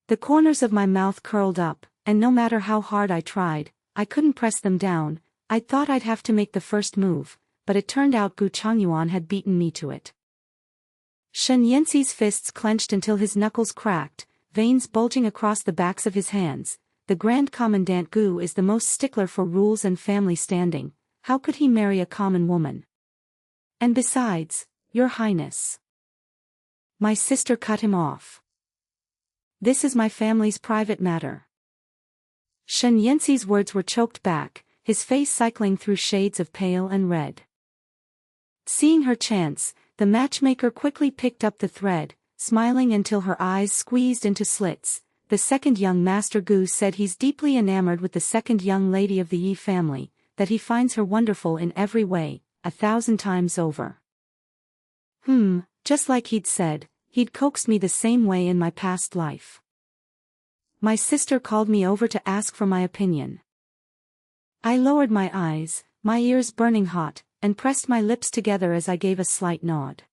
The corners of my mouth curled up, and no matter how hard I tried, I couldn't press them down. I thought I'd have to make the first move, but it turned out Gu Changyuan had beaten me to it. Shen Yanzi's fists clenched until his knuckles cracked, veins bulging across the backs of his hands. "The Grand Commandant Gu is the most stickler for rules and family standing. How could he marry a common woman? And besides, Your Highness..." My sister cut him off. "This is my family's private matter." Shen Yanzi's words were choked back, his face cycling through shades of pale and red. Seeing her chance, the matchmaker quickly picked up the thread, smiling until her eyes squeezed into slits. "The second young master Gu said he's deeply enamored with the second young lady of the Yi family, that he finds her wonderful in every way, 1,000 times over." Just like he'd said, he'd coaxed me the same way in my past life. My sister called me over to ask for my opinion. I lowered my eyes, my ears burning hot, and pressed my lips together as I gave a slight nod.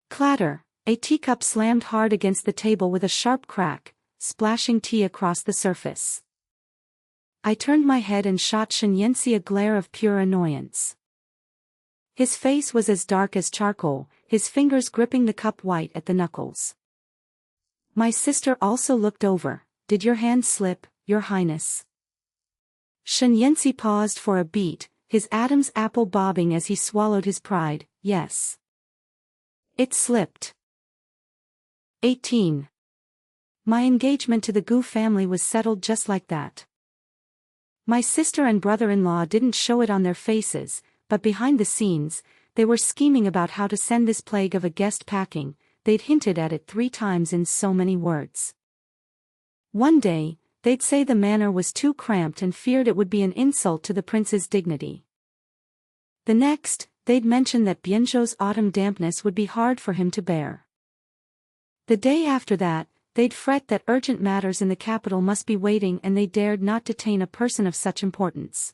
Clatter, a teacup slammed hard against the table with a sharp crack, splashing tea across the surface. I turned my head and shot Shen Yanzi a glare of pure annoyance. His face was as dark as charcoal, his fingers gripping the cup white at the knuckles. My sister also looked over. "Did your hand slip, Your Highness?" Shen Yanzi paused for a beat, his Adam's apple bobbing as he swallowed his pride. "Yes. It slipped." 18. My engagement to the Gu family was settled just like that. My sister and brother-in-law didn't show it on their faces, but behind the scenes, they were scheming about how to send this plague of a guest packing. They'd hinted at it 3 times in so many words. One day, they'd say the manor was too cramped and feared it would be an insult to the prince's dignity. The next, they'd mention that Bianzhou's autumn dampness would be hard for him to bear. The day after that, they'd fret that urgent matters in the capital must be waiting and they dared not detain a person of such importance.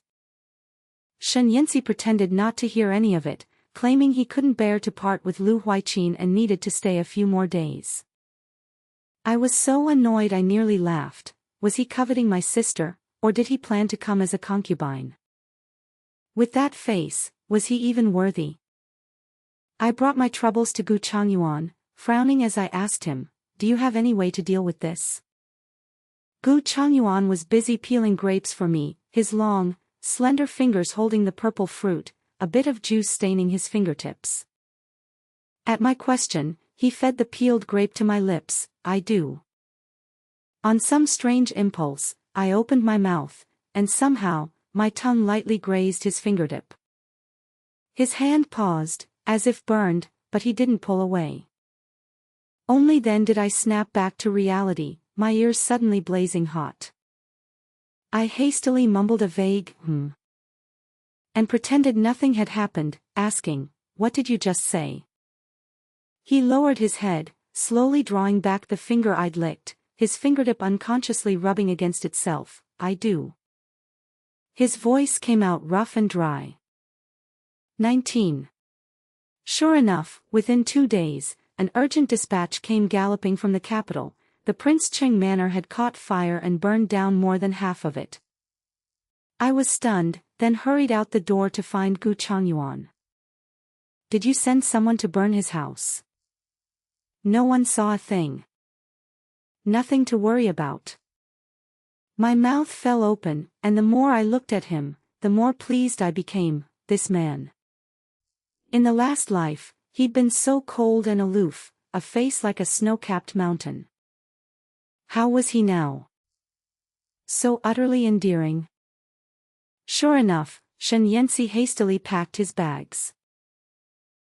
Shen Yanzi pretended not to hear any of it, claiming he couldn't bear to part with Lu Huiqin and needed to stay a few more days. I was so annoyed I nearly laughed. Was he coveting my sister, or did he plan to come as a concubine? With that face, was he even worthy? I brought my troubles to Gu Changyuan, frowning as I asked him, "Do you have any way to deal with this?" Gu Changyuan was busy peeling grapes for me, his long, slender fingers holding the purple fruit, a bit of juice staining his fingertips. At my question, he fed the peeled grape to my lips. "I do." On some strange impulse, I opened my mouth, and somehow, my tongue lightly grazed his fingertip. His hand paused, as if burned, but he didn't pull away. Only then did I snap back to reality, my ears suddenly blazing hot. I hastily mumbled a vague, and pretended nothing had happened, asking, "What did you just say?" He lowered his head, slowly drawing back the finger I'd licked, his fingertip unconsciously rubbing against itself. "I do." His voice came out rough and dry. 19. Sure enough, within 2 days, an urgent dispatch came galloping from the capital. The Prince Cheng Manor had caught fire and burned down more than half of it. I was stunned, then hurried out the door to find Gu Changyuan. "Did you send someone to burn his house?" "No one saw a thing." "Nothing to worry about." My mouth fell open, and the more I looked at him, the more pleased I became. This man. In the last life, he'd been so cold and aloof, a face like a snow-capped mountain. How was he now? So utterly endearing. Sure enough, Shen Yanzi hastily packed his bags.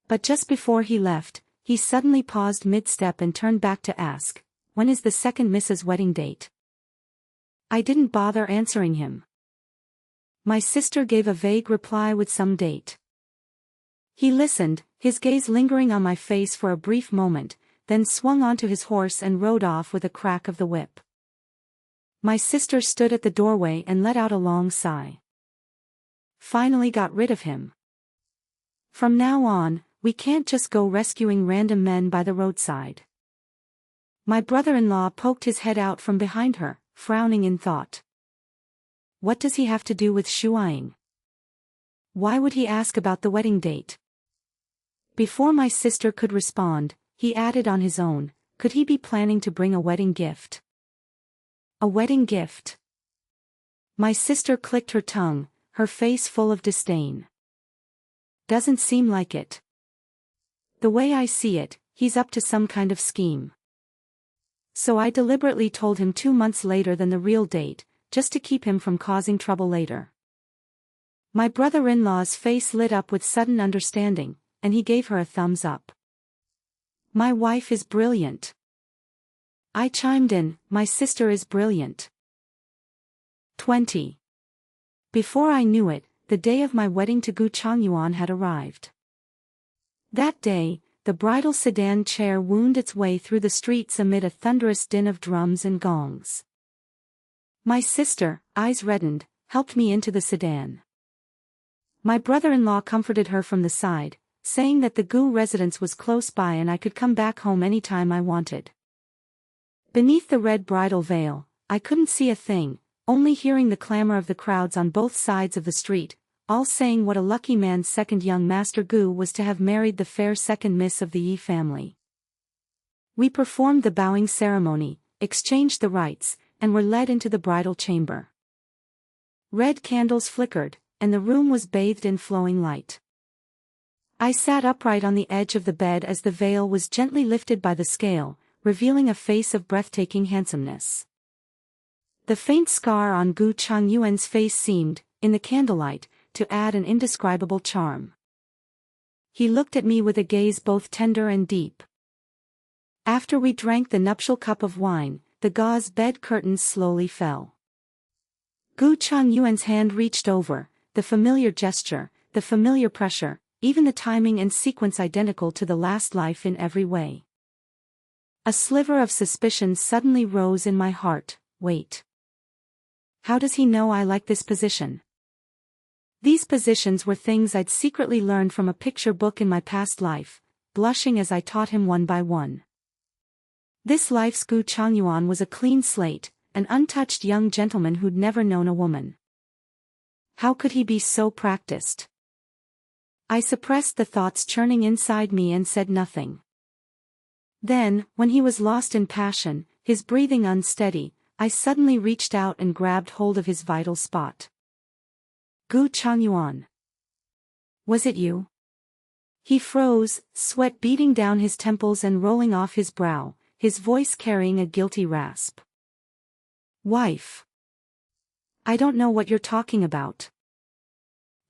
But just before he left, he suddenly paused mid-step and turned back to ask, when is the second Mrs. wedding date? I didn't bother answering him. My sister gave a vague reply with some date. He listened, his gaze lingering on my face for a brief moment, then swung onto his horse and rode off with a crack of the whip. My sister stood at the doorway and let out a long sigh. Finally got rid of him. From now on, we can't just go rescuing random men by the roadside. My brother-in-law poked his head out from behind her, frowning in thought. What does he have to do with Shuaing? Why would he ask about the wedding date? Before my sister could respond, he added on his own, could he be planning to bring a wedding gift? A wedding gift? My sister clicked her tongue, her face full of disdain. Doesn't seem like it. The way I see it, he's up to some kind of scheme. So I deliberately told him 2 months later than the real date, just to keep him from causing trouble later. My brother-in-law's face lit up with sudden understanding, and he gave her a thumbs up. My wife is brilliant. I chimed in, my sister is brilliant. 20. Before I knew it, the day of my wedding to Gu Changyuan had arrived. That day, the bridal sedan chair wound its way through the streets amid a thunderous din of drums and gongs. My sister, eyes reddened, helped me into the sedan. My brother-in-law comforted her from the side, saying that the Gu residence was close by and I could come back home any time I wanted. Beneath the red bridal veil, I couldn't see a thing, only hearing the clamor of the crowds on both sides of the street, all saying what a lucky man second young Master Gu was to have married the fair second miss of the Yi family. We performed the bowing ceremony, exchanged the rites, and were led into the bridal chamber. Red candles flickered, and the room was bathed in flowing light. I sat upright on the edge of the bed as the veil was gently lifted by the scale, revealing a face of breathtaking handsomeness. The faint scar on Gu Changyuan's face seemed, in the candlelight, to add an indescribable charm. He looked at me with a gaze both tender and deep. After we drank the nuptial cup of wine, the gauze bed curtains slowly fell. Gu Changyuan's hand reached over, the familiar gesture, the familiar pressure, even the timing and sequence identical to the last life in every way. A sliver of suspicion suddenly rose in my heart. Wait. How does he know I like this position? These positions were things I'd secretly learned from a picture book in my past life, blushing as I taught him one by one. This life's Gu Changyuan was a clean slate, an untouched young gentleman who'd never known a woman. How could he be so practiced? I suppressed the thoughts churning inside me and said nothing. Then, when he was lost in passion, his breathing unsteady, I suddenly reached out and grabbed hold of his vital spot. Gu Changyuan. Was it you? He froze, sweat beading down his temples and rolling off his brow, his voice carrying a guilty rasp. Wife. I don't know what you're talking about.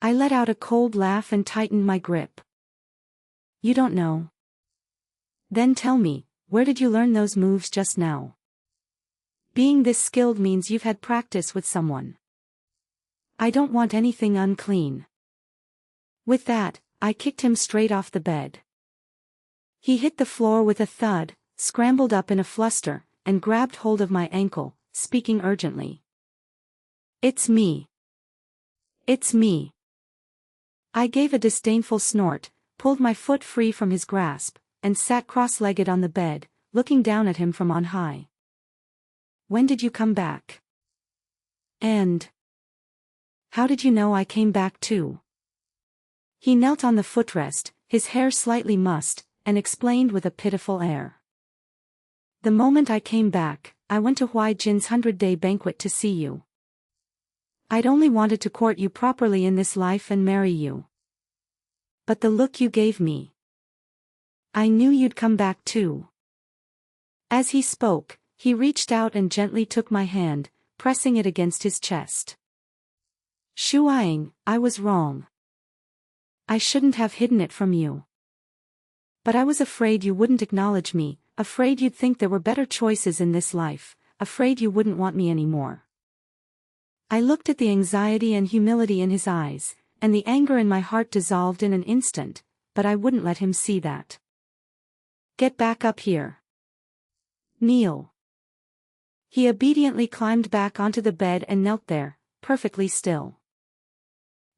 I let out a cold laugh and tightened my grip. You don't know? Then tell me, where did you learn those moves just now? Being this skilled means you've had practice with someone. I don't want anything unclean. With that, I kicked him straight off the bed. He hit the floor with a thud, scrambled up in a fluster, and grabbed hold of my ankle, speaking urgently. It's me. It's me. I gave a disdainful snort, pulled my foot free from his grasp, and sat cross-legged on the bed, looking down at him from on high. When did you come back? And how did you know I came back too? He knelt on the footrest, his hair slightly mussed, and explained with a pitiful air. The moment I came back, I went to Huai Jin's 100-day banquet to see you. I'd only wanted to court you properly in this life and marry you. But the look you gave me. I knew you'd come back too. As he spoke, he reached out and gently took my hand, pressing it against his chest. Shuaing, I was wrong. I shouldn't have hidden it from you. But I was afraid you wouldn't acknowledge me, afraid you'd think there were better choices in this life, afraid you wouldn't want me anymore. I looked at the anxiety and humility in his eyes, and the anger in my heart dissolved in an instant, but I wouldn't let him see that. Get back up here. Kneel. He obediently climbed back onto the bed and knelt there, perfectly still.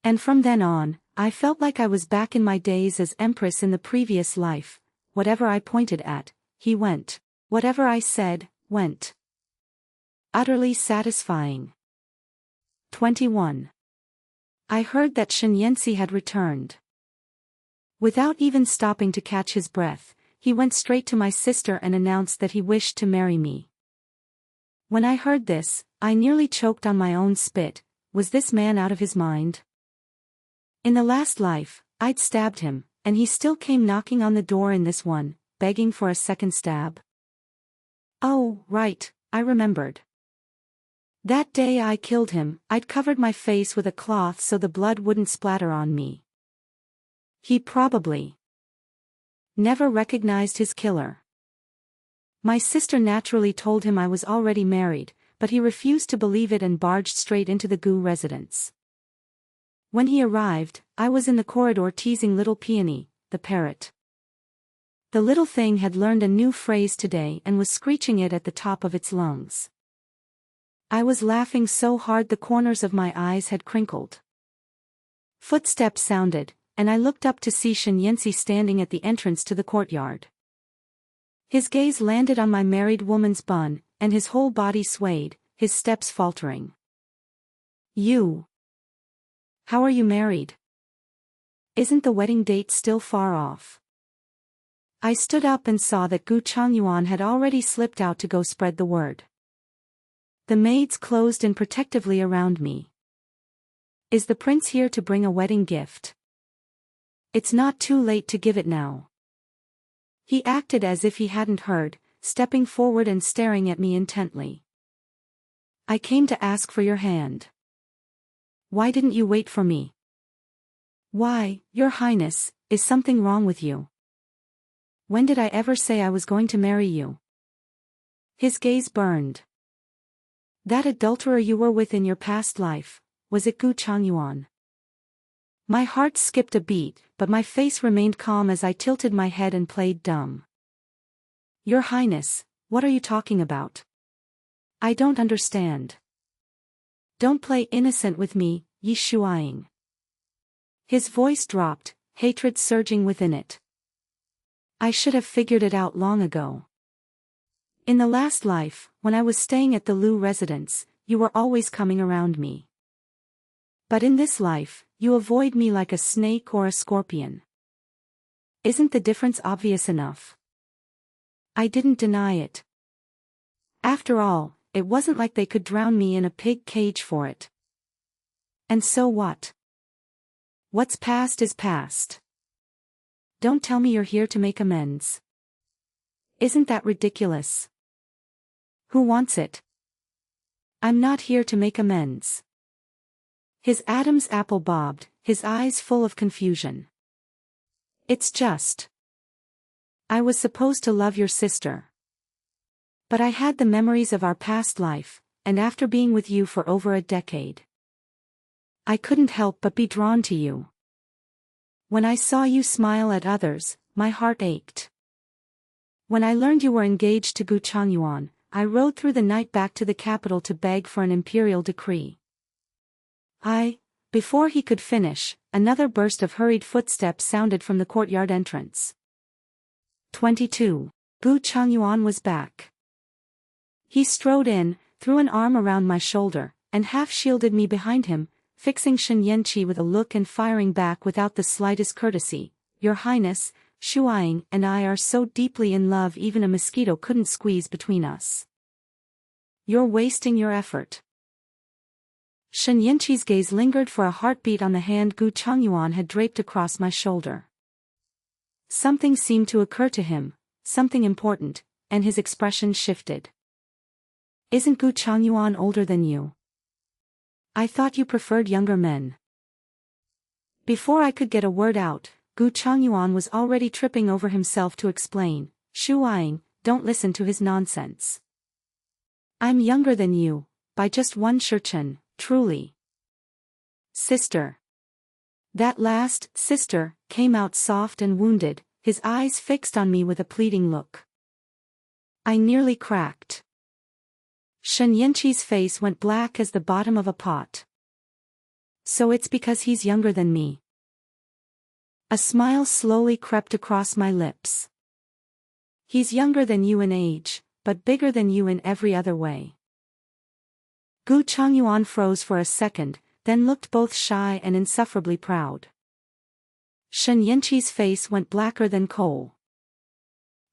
And from then on, I felt like I was back in my days as Empress in the previous life. Whatever I pointed at, he went. Whatever I said, went. Utterly satisfying. 21. I heard that Shenyansi had returned. Without even stopping to catch his breath, he went straight to my sister and announced that he wished to marry me. When I heard this, I nearly choked on my own spit. Was this man out of his mind? In the last life, I'd stabbed him, and he still came knocking on the door in this one, begging for a second stab. Oh, right, I remembered. That day I killed him, I'd covered my face with a cloth so the blood wouldn't splatter on me. He probably never recognized his killer. My sister naturally told him I was already married, but he refused to believe it and barged straight into the Gu residence. When he arrived, I was in the corridor teasing little Peony, the parrot. The little thing had learned a new phrase today and was screeching it at the top of its lungs. I was laughing so hard the corners of my eyes had crinkled. Footsteps sounded, and I looked up to see Shenyansi standing at the entrance to the courtyard. His gaze landed on my married woman's bun, and his whole body swayed, his steps faltering. You. How are you married? Isn't the wedding date still far off? I stood up and saw that Gu Changyuan had already slipped out to go spread the word. The maids closed in protectively around me. Is the prince here to bring a wedding gift? It's not too late to give it now. He acted as if he hadn't heard, stepping forward and staring at me intently. I came to ask for your hand. Why didn't you wait for me? Why, Your Highness, is something wrong with you? When did I ever say I was going to marry you? His gaze burned. That adulterer you were with in your past life, was it Gu Changyuan? My heart skipped a beat, but my face remained calm as I tilted my head and played dumb. Your Highness, what are you talking about? I don't understand. Don't play innocent with me, Yi Shuaing. His voice dropped, hatred surging within it. I should have figured it out long ago. In the last life, when I was staying at the Lu residence, you were always coming around me. But in this life, you avoid me like a snake or a scorpion. Isn't the difference obvious enough? I didn't deny it. After all, it wasn't like they could drown me in a pig cage for it. And so what? What's past is past. Don't tell me you're here to make amends. Isn't that ridiculous? Who wants it? I'm not here to make amends. His Adam's apple bobbed, his eyes full of confusion. It's just. I was supposed to love your sister. But I had the memories of our past life, and after being with you for over a decade, I couldn't help but be drawn to you. When I saw you smile at others, my heart ached. When I learned you were engaged to Gu Changyuan, I rode through the night back to the capital to beg for an imperial decree. Before he could finish, another burst of hurried footsteps sounded from the courtyard entrance. 22. Gu Changyuan was back. He strode in, threw an arm around my shoulder, and half-shielded me behind him, fixing Shen Yanqi with a look and firing back without the slightest courtesy. Your Highness, Shuaing and I are so deeply in love even a mosquito couldn't squeeze between us. You're wasting your effort. Shen Yanqi's gaze lingered for a heartbeat on the hand Gu Changyuan had draped across my shoulder. Something seemed to occur to him, something important, and his expression shifted. Isn't Gu Changyuan older than you? I thought you preferred younger men. Before I could get a word out, Gu Changyuan was already tripping over himself to explain. Shuaing, don't listen to his nonsense. I'm younger than you, by just one shirchen, truly. Sister. That last, sister, came out soft and wounded, his eyes fixed on me with a pleading look. I nearly cracked. Shen Yanqi's face went black as the bottom of a pot. So it's because he's younger than me. A smile slowly crept across my lips. He's younger than you in age, but bigger than you in every other way. Gu Changyuan froze for a second, then looked both shy and insufferably proud. Shen Yanqi's face went blacker than coal.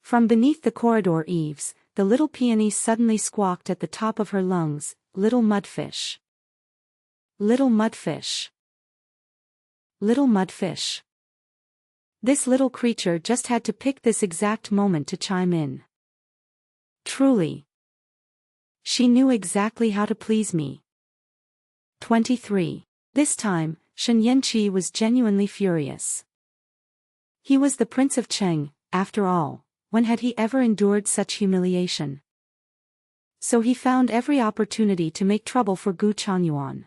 From beneath the corridor eaves, the little peony suddenly squawked at the top of her lungs, "Little mudfish. Little mudfish. Little mudfish." This little creature just had to pick this exact moment to chime in. Truly. She knew exactly how to please me. 23. This time, Shen Yanqi was genuinely furious. He was the Prince of Cheng, after all, when had he ever endured such humiliation? So he found every opportunity to make trouble for Gu Changyuan.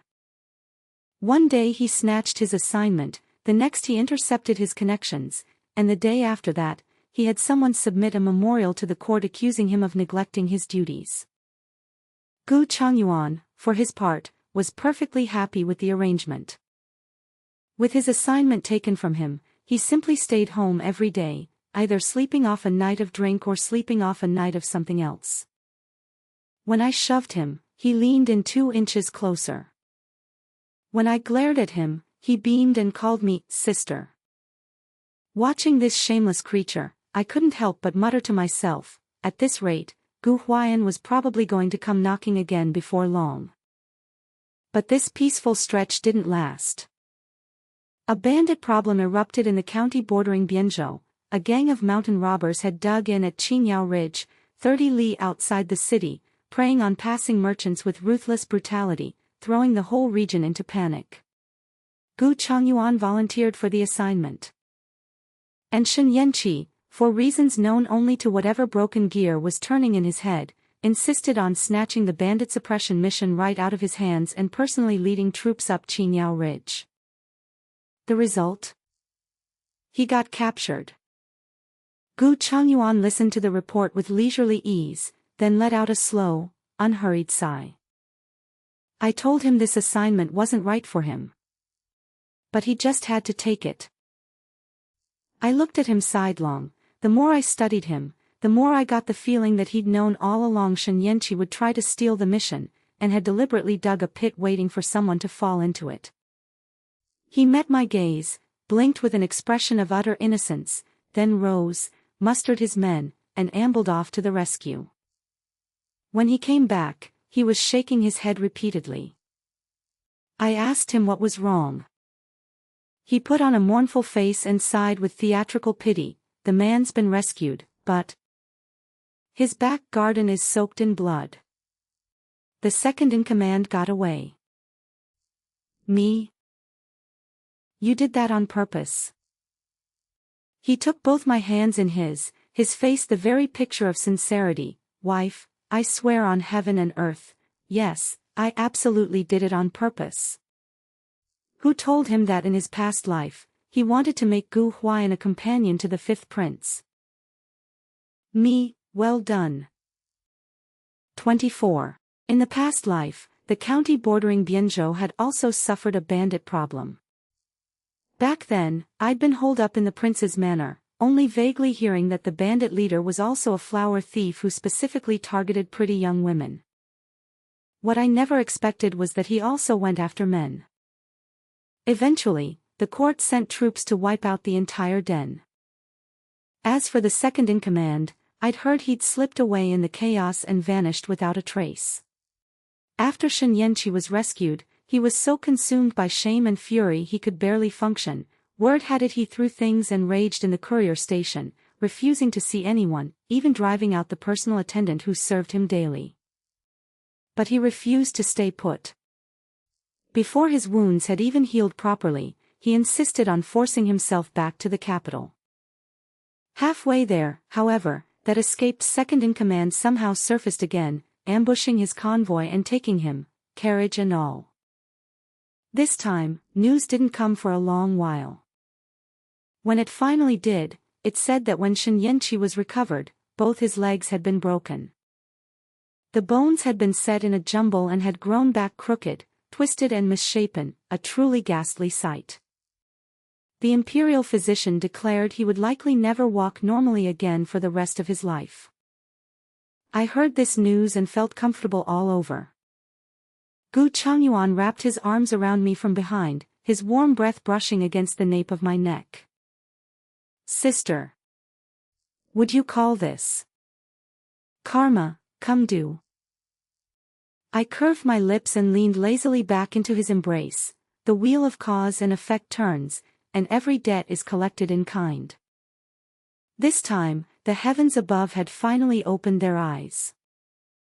One day he snatched his assignment, the next he intercepted his connections, and the day after that, he had someone submit a memorial to the court accusing him of neglecting his duties. Gu Changyuan, for his part, was perfectly happy with the arrangement. With his assignment taken from him, he simply stayed home every day, either sleeping off a night of drink or sleeping off a night of something else. When I shoved him, he leaned in 2 inches closer. When I glared at him, he beamed and called me sister. Watching this shameless creature, I couldn't help but mutter to myself, at this rate, Gu Huaiyan was probably going to come knocking again before long. But this peaceful stretch didn't last. A bandit problem erupted in the county bordering Bianzhou. A gang of mountain robbers had dug in at Qingyao Ridge, 30 li outside the city, preying on passing merchants with ruthless brutality, throwing the whole region into panic. Gu Changyuan volunteered for the assignment. And Shen Yanqi, for reasons known only to whatever broken gear was turning in his head, insisted on snatching the bandit suppression mission right out of his hands and personally leading troops up Qingyao Ridge. The result? He got captured. Gu Changyuan listened to the report with leisurely ease, then let out a slow, unhurried sigh. I told him this assignment wasn't right for him. But he just had to take it. I looked at him sidelong. The more I studied him, the more I got the feeling that he'd known all along Shen Yanqi would try to steal the mission, and had deliberately dug a pit waiting for someone to fall into it. He met my gaze, blinked with an expression of utter innocence, then rose, mustered his men, and ambled off to the rescue. When he came back, he was shaking his head repeatedly. I asked him what was wrong. He put on a mournful face and sighed with theatrical pity. The man's been rescued, but his back garden is soaked in blood. The second in command got away. Me? You did that on purpose. He took both my hands in his face the very picture of sincerity. Wife, I swear on heaven and earth, yes, I absolutely did it on purpose. Who told him that in his past life, he wanted to make Gu Huaiyan a companion to the 5th prince? Me, well done. 24. In the past life, the county bordering Bianzhou had also suffered a bandit problem. Back then, I'd been holed up in the prince's manor, only vaguely hearing that the bandit leader was also a flower thief who specifically targeted pretty young women. What I never expected was that he also went after men. Eventually, the court sent troops to wipe out the entire den. As for the second in command, I'd heard he'd slipped away in the chaos and vanished without a trace. After Shen Yanqi was rescued, he was so consumed by shame and fury he could barely function. Word had it he threw things and raged in the courier station, refusing to see anyone, even driving out the personal attendant who served him daily. But he refused to stay put. Before his wounds had even healed properly, he insisted on forcing himself back to the capital. Halfway there, however, that escaped second-in-command somehow surfaced again, ambushing his convoy and taking him, carriage and all. This time, news didn't come for a long while. When it finally did, it said that when Shen Yanqi was recovered, both his legs had been broken. The bones had been set in a jumble and had grown back crooked, twisted and misshapen, a truly ghastly sight. The imperial physician declared he would likely never walk normally again for the rest of his life. I heard this news and felt comfortable all over. Gu Changyuan wrapped his arms around me from behind, his warm breath brushing against the nape of my neck. Sister. Would you call this karma? Come do. I curved my lips and leaned lazily back into his embrace. The wheel of cause and effect turns, and every debt is collected in kind. This time, the heavens above had finally opened their eyes.